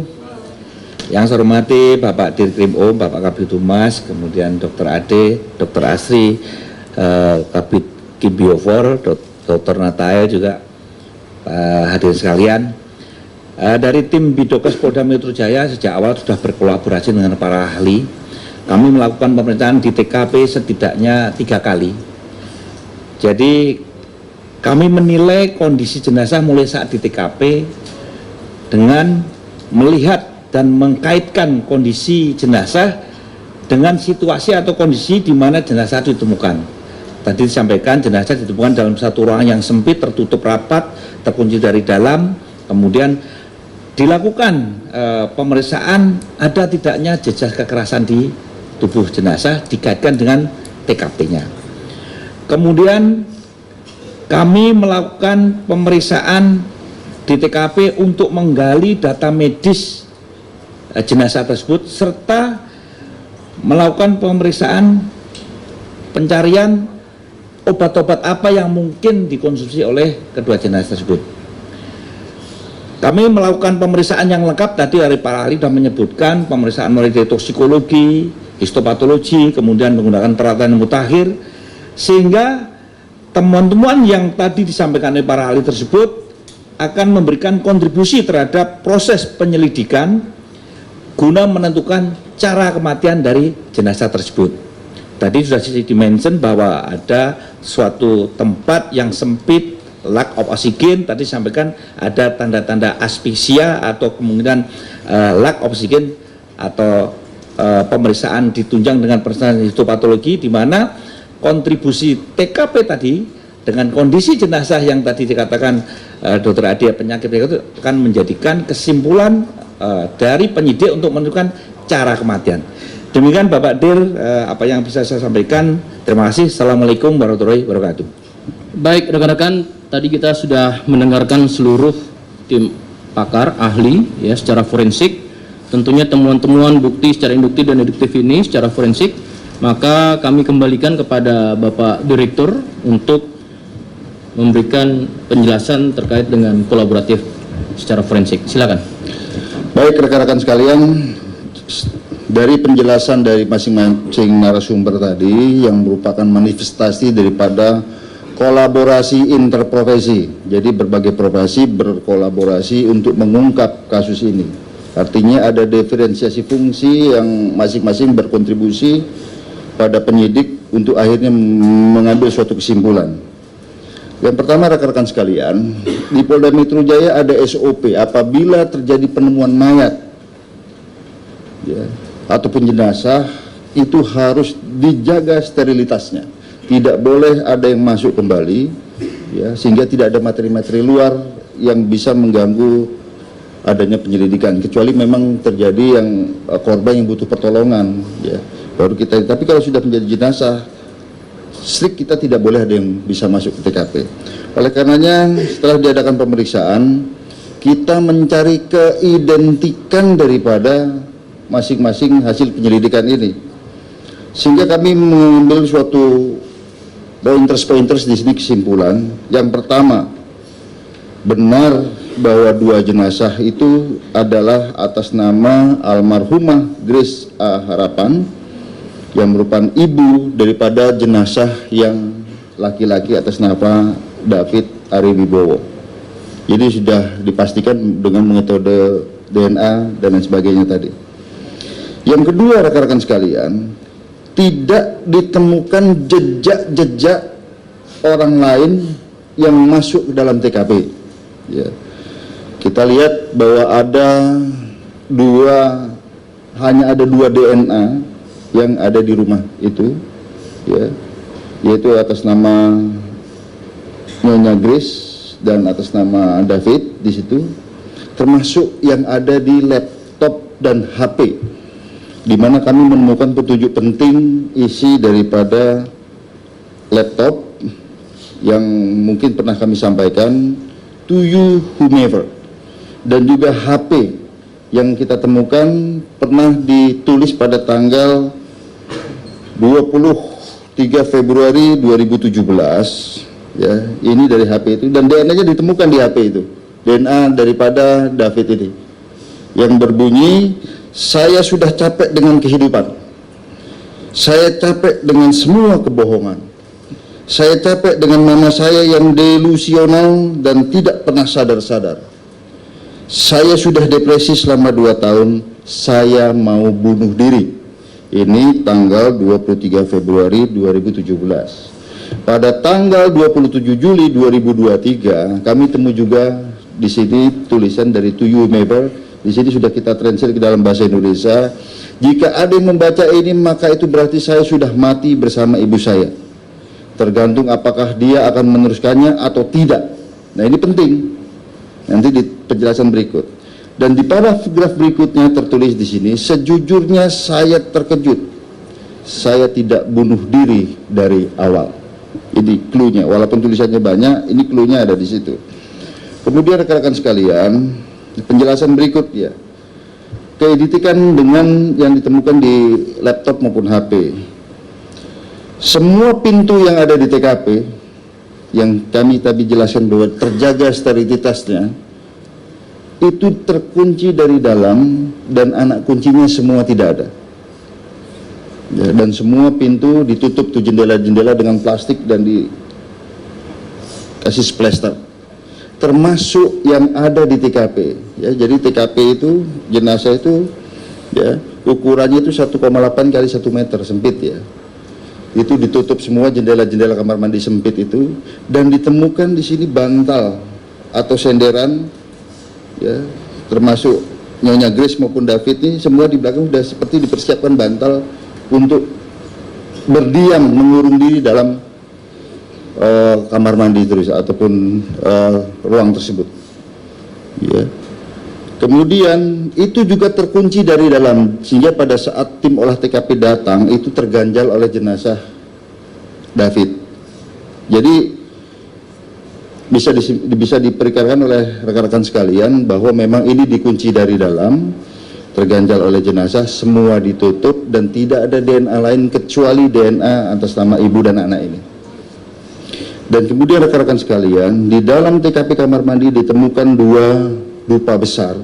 Yang saya hormati Bapak Dirkrim Bapak Kabid Humas, kemudian Dr. Ade, Dr. Asri, Kabid Kimbiofor, Dr. Natael juga, hadirin sekalian. Dari tim Bidokes Polda Metro Jaya sejak awal sudah berkolaborasi dengan para ahli. Kami melakukan pemeriksaan di TKP setidaknya 3 kali. Jadi kami menilai kondisi jenazah mulai saat di TKP dengan melihat dan mengkaitkan kondisi jenazah dengan situasi atau kondisi di mana jenazah ditemukan. Tadi disampaikan jenazah ditemukan dalam satu ruangan yang sempit, tertutup rapat, terkunci dari dalam, kemudian dilakukan pemeriksaan ada tidaknya jejak kekerasan di tubuh jenazah dikaitkan dengan TKP-nya. Kemudian kami melakukan pemeriksaan di TKP untuk menggali data medis jenazah tersebut serta melakukan pemeriksaan pencarian obat-obat apa yang mungkin dikonsumsi oleh kedua jenazah tersebut. Kami melakukan pemeriksaan yang lengkap, tadi dari para ahli sudah menyebutkan pemeriksaan mulai dari toksikologi, histopatologi, kemudian menggunakan peralatan mutakhir, sehingga temuan-temuan yang tadi disampaikan oleh para ahli tersebut akan memberikan kontribusi terhadap proses penyelidikan guna menentukan cara kematian dari jenazah tersebut. Tadi sudah dimention bahwa ada suatu tempat yang sempit, lack of oxygen, tadi sampaikan ada tanda-tanda asphyxia atau kemungkinan lack of oxygen atau pemeriksaan ditunjang dengan pemeriksaan histopatologi, di mana kontribusi TKP tadi dengan kondisi jenazah yang tadi dikatakan Dr. Ade penyakit itu akan menjadikan kesimpulan dari penyidik untuk menentukan cara kematian. Demikian Bapak Dir apa yang bisa saya sampaikan. Terima kasih. Assalamualaikum warahmatullahi wabarakatuh. Baik rekan-rekan, tadi kita sudah mendengarkan seluruh tim pakar ahli ya secara forensik. Tentunya temuan-temuan bukti secara induktif dan deduktif ini secara forensik, maka kami kembalikan kepada Bapak Direktur untuk memberikan penjelasan terkait dengan kolaboratif secara forensik. Silakan. Baik rekan-rekan sekalian, dari penjelasan dari masing-masing narasumber tadi yang merupakan manifestasi daripada kolaborasi interprofesi. Jadi berbagai profesi berkolaborasi untuk mengungkap kasus ini. Artinya ada diferensiasi fungsi yang masing-masing berkontribusi pada penyidik untuk akhirnya mengambil suatu kesimpulan. Yang pertama rekan-rekan sekalian, di Polda Metro Jaya ada SOP apabila terjadi penemuan mayat ya, ataupun jenazah, itu harus dijaga sterilitasnya. Tidak boleh ada yang masuk kembali ya, sehingga tidak ada materi-materi luar yang bisa mengganggu adanya penyelidikan, kecuali memang terjadi yang korban yang butuh pertolongan ya, baru kita. Tapi kalau sudah menjadi jenazah, strict kita tidak boleh ada yang bisa masuk ke TKP. Oleh karenanya setelah diadakan pemeriksaan, kita mencari keidentikan daripada masing-masing hasil penyelidikan ini, sehingga kami mengambil suatu pointers di sini kesimpulan. Yang pertama, benar bahwa dua jenazah itu adalah atas nama almarhumah Grace A. Harapan yang merupakan ibu daripada jenazah yang laki-laki atas nama David Ari Wibowo. Jadi sudah dipastikan dengan metode DNA dan lain sebagainya tadi. Yang kedua rekan-rekan sekalian, tidak ditemukan jejak-jejak orang lain yang masuk ke dalam TKP ya. Kita lihat bahwa hanya ada dua DNA yang ada di rumah itu ya, yaitu atas nama Nyonya Grace dan atas nama David di situ, termasuk yang ada di laptop dan HP, di mana kami menemukan petunjuk penting isi daripada laptop yang mungkin pernah kami sampaikan, to you whomever, dan juga HP yang kita temukan pernah ditulis pada tanggal 23 Februari 2017 ya, ini dari HP itu, dan DNA-nya ditemukan di HP itu, DNA daripada David ini yang berbunyi, saya sudah capek dengan kehidupan, saya capek dengan semua kebohongan, saya capek dengan mama saya yang delusional dan tidak pernah sadar-sadar, saya sudah depresi selama 2 tahun, saya mau bunuh diri. Ini tanggal 23 Februari 2017. Pada tanggal 27 Juli 2023 kami temu juga di sini tulisan dari To You Member. Di sini sudah kita translate ke dalam bahasa Indonesia. Jika ada yang membaca ini maka itu berarti saya sudah mati bersama ibu saya. Tergantung apakah dia akan meneruskannya atau tidak. Nah ini penting. Nanti di penjelasan berikut. Dan di paragraf berikutnya tertulis di sini, sejujurnya saya terkejut. Saya tidak bunuh diri dari awal. Ini clue-nya. Walaupun tulisannya banyak, ini clue-nya ada di situ. Kemudian rekan-rekan sekalian, penjelasan berikutnya. Keidentikan dengan yang ditemukan di laptop maupun HP. Semua pintu yang ada di TKP yang kami tadi jelaskan bahwa terjaga sterilitasnya itu terkunci dari dalam dan anak kuncinya semua tidak ada. Ya, dan semua pintu ditutup tuh jendela-jendela dengan plastik dan dikasih plester. Termasuk yang ada di TKP. Ya, jadi TKP itu jenazah itu ya ukurannya itu 1,8 kali 1 meter sempit ya. Itu ditutup semua jendela-jendela kamar mandi sempit itu dan ditemukan di sini bantal atau senderan ya termasuk Nyonya Grace maupun David ini semua di belakang sudah seperti dipersiapkan bantal untuk berdiam mengurung diri dalam kamar mandi terus ataupun ruang tersebut ya. Kemudian itu juga terkunci dari dalam sehingga pada saat tim olah TKP datang itu terganjal oleh jenazah David. Jadi bisa diperkirakan oleh rekan-rekan sekalian bahwa memang ini dikunci dari dalam, terganjal oleh jenazah, semua ditutup dan tidak ada DNA lain kecuali DNA atas nama ibu dan anak ini. Dan kemudian rekan-rekan sekalian, di dalam TKP kamar mandi ditemukan 2 dupa besar,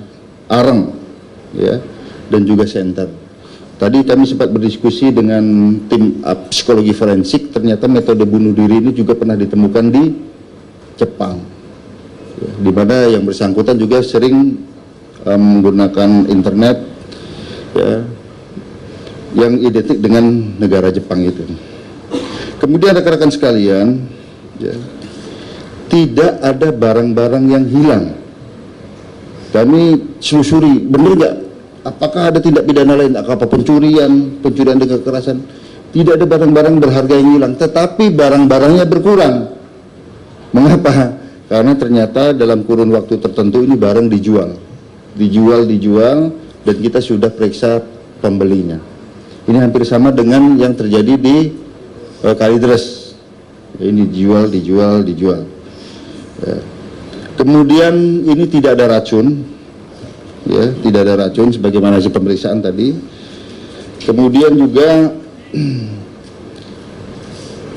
areng, ya, dan juga senter. Tadi kami sempat berdiskusi dengan tim psikologi forensik, ternyata metode bunuh diri ini juga pernah ditemukan di Jepang, ya, di mana yang bersangkutan juga sering menggunakan internet, ya, yang identik dengan negara Jepang itu. Kemudian rekan-rekan sekalian, ya, tidak ada barang-barang yang hilang. Kami selusuri, benar nggak? Apakah ada tindak pidana lain? Apakah pencurian dengan kekerasan? Tidak ada barang-barang berharga yang hilang, tetapi barang-barangnya berkurang. Mengapa? Karena ternyata dalam kurun waktu tertentu ini barang dijual, dan kita sudah periksa pembelinya. Ini hampir sama dengan yang terjadi di Kalideres. Ini dijual. Ya. Kemudian ini tidak ada racun, ya, tidak ada racun sebagaimana hasil pemeriksaan tadi. Kemudian juga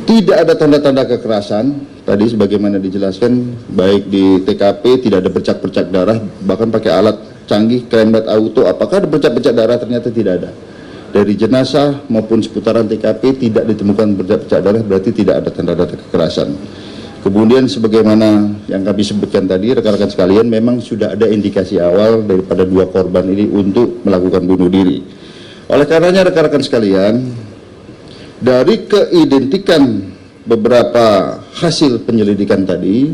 tidak ada tanda-tanda kekerasan tadi sebagaimana dijelaskan, baik di TKP tidak ada bercak-bercak darah, bahkan pakai alat canggih Crime Auto. Apakah ada bercak-bercak darah? Ternyata tidak ada. Dari jenazah maupun seputaran TKP tidak ditemukan bercak-bercak darah, berarti tidak ada tanda-tanda kekerasan. Kemudian sebagaimana yang kami sebutkan tadi, rekan-rekan sekalian, memang sudah ada indikasi awal daripada 2 korban ini untuk melakukan bunuh diri. Oleh karenanya rekan-rekan sekalian, dari keidentikan beberapa hasil penyelidikan tadi,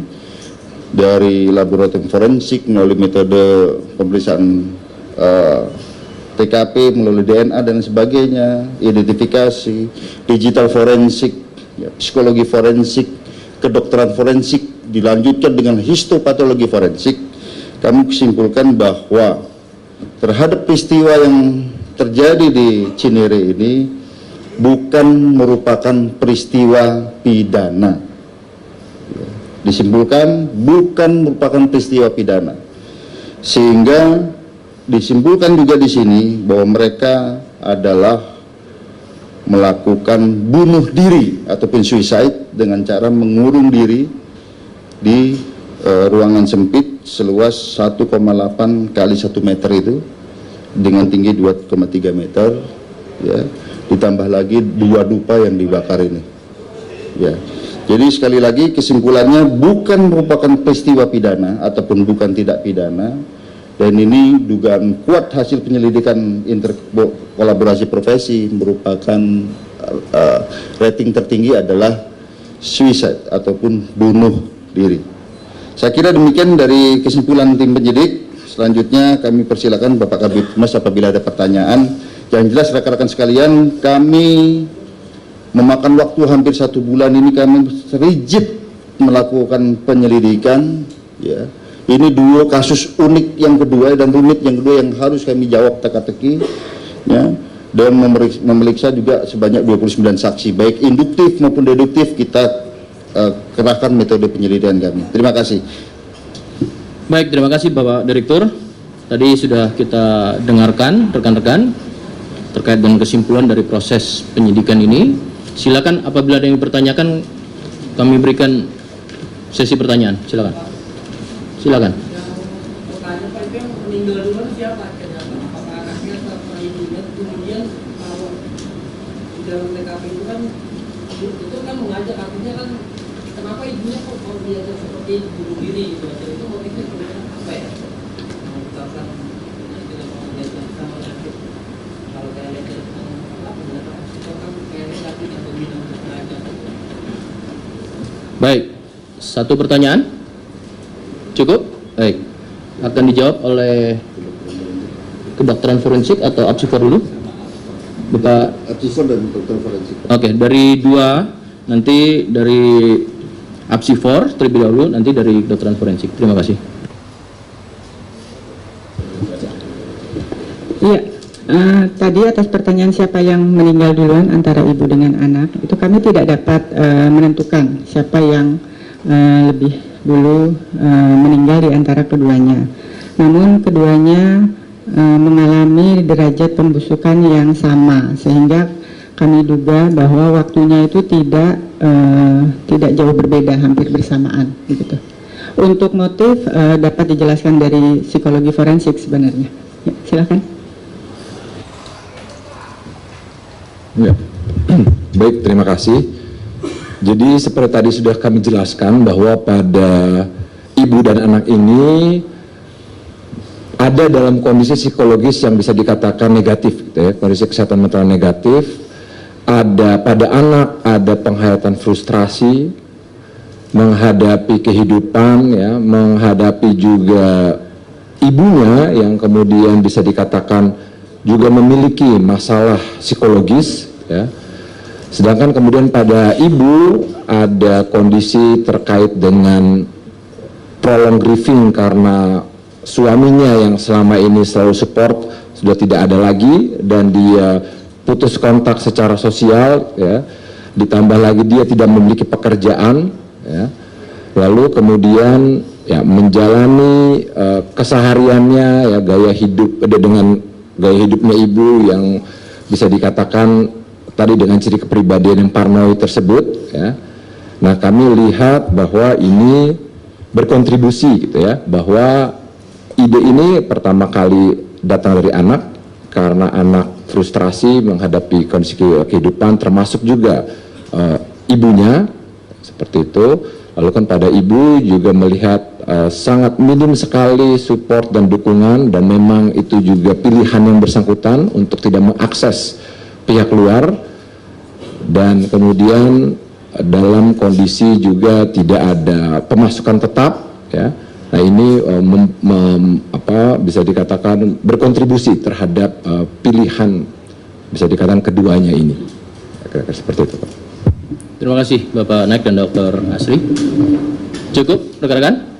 dari laboratorium forensik melalui metode pemeriksaan TKP melalui DNA dan sebagainya, identifikasi, digital forensik, ya, psikologi forensik, kedokteran forensik, dilanjutkan dengan histopatologi forensik, kami simpulkan bahwa terhadap peristiwa yang terjadi di Cinere ini bukan merupakan peristiwa pidana. Disimpulkan bukan merupakan peristiwa pidana, sehingga disimpulkan juga di sini bahwa mereka adalah melakukan bunuh diri ataupun suicide dengan cara mengurung diri di ruangan sempit seluas 1,8 kali 1 meter itu dengan tinggi 2,3 meter, ya, ditambah lagi 2 dupa yang dibakar ini, ya. Jadi sekali lagi kesimpulannya bukan merupakan peristiwa pidana ataupun bukan tidak pidana, dan ini dugaan kuat hasil penyelidikan kolaborasi profesi merupakan rating tertinggi adalah suicide ataupun bunuh diri. Saya kira demikian dari kesimpulan tim penyidik. Selanjutnya kami persilakan Bapak Kabid Humas apabila ada pertanyaan. Yang jelas rekan-rekan sekalian, kami memakan waktu hampir 1 bulan ini, kami rigid melakukan penyelidikan, ya. Ini 2 kasus unik yang kedua dan rumit yang kedua yang harus kami jawab teka-teki, ya. Dan memeriksa juga sebanyak 29 saksi, baik induktif maupun deduktif. Kita kerahkan metode penyelidikan kami. Terima kasih. Baik, terima kasih Bapak Direktur. Tadi sudah kita dengarkan rekan-rekan terkait dengan kesimpulan dari proses penyidikan ini. Silakan apabila ada yang dipertanyakan, kami berikan sesi pertanyaan. Silakan. Silakan. Dalam TKP itu kan mengajak, artinya kan kenapa ibunya kok diajak seperti bunuh diri gitu, jadi itu motifnya sebenarnya apa ya? Misalkan tidak mau diajak sama sakit, kalau kayak diajak apa pendapat itu kan kayaknya sakit atau minum mengajak. Baik, 1 pertanyaan cukup. Baik, akan dijawab oleh kedokteran forensik atau apsifor dulu, Bapak. Apsifor dan dokter forensik. Oke, dari 2, nanti dari apsifor terlebih dahulu, nanti dari kedokteran forensik. Terima kasih. Iya, tadi atas pertanyaan siapa yang meninggal duluan antara ibu dengan anak, itu kami tidak dapat menentukan siapa yang lebih dulu meninggal di antara keduanya. Namun keduanya mengalami derajat pembusukan yang sama, sehingga kami duga bahwa waktunya itu tidak jauh berbeda, hampir bersamaan begitu. Untuk motif dapat dijelaskan dari psikologi forensik sebenarnya. Ya, silakan. Ya. Baik, terima kasih. Jadi seperti tadi sudah kami jelaskan bahwa pada ibu dan anak ini ada dalam kondisi psikologis yang bisa dikatakan negatif, gitu ya, kondisi kesehatan mental negatif. Ada pada anak ada penghayatan frustrasi menghadapi kehidupan, ya, menghadapi juga ibunya yang kemudian bisa dikatakan juga memiliki masalah psikologis, ya. Sedangkan kemudian pada ibu ada kondisi terkait dengan prolonged grieving karena suaminya yang selama ini selalu support sudah tidak ada lagi dan dia putus kontak secara sosial, ya. Ditambah lagi dia tidak memiliki pekerjaan, ya. Lalu kemudian ya menjalani kesehariannya, ya, gaya hidup dengan gaya hidupnya ibu yang bisa dikatakan tadi dengan ciri kepribadian yang paranoid tersebut, ya. Nah, kami lihat bahwa ini berkontribusi, gitu ya, bahwa ide ini pertama kali datang dari anak karena anak frustrasi menghadapi kondisi kehidupan, termasuk juga ibunya seperti itu. Lalu kan pada ibu juga melihat sangat minim sekali support dan dukungan, dan memang itu juga pilihan yang bersangkutan untuk tidak mengakses pihak luar, dan kemudian dalam kondisi juga tidak ada pemasukan tetap, ya. Nah, ini bisa dikatakan berkontribusi terhadap pilihan bisa dikatakan keduanya ini. Kira-kira seperti itu, Pak. Terima kasih Bapak Naik dan Dr. Asri. Cukup rekan-rekan?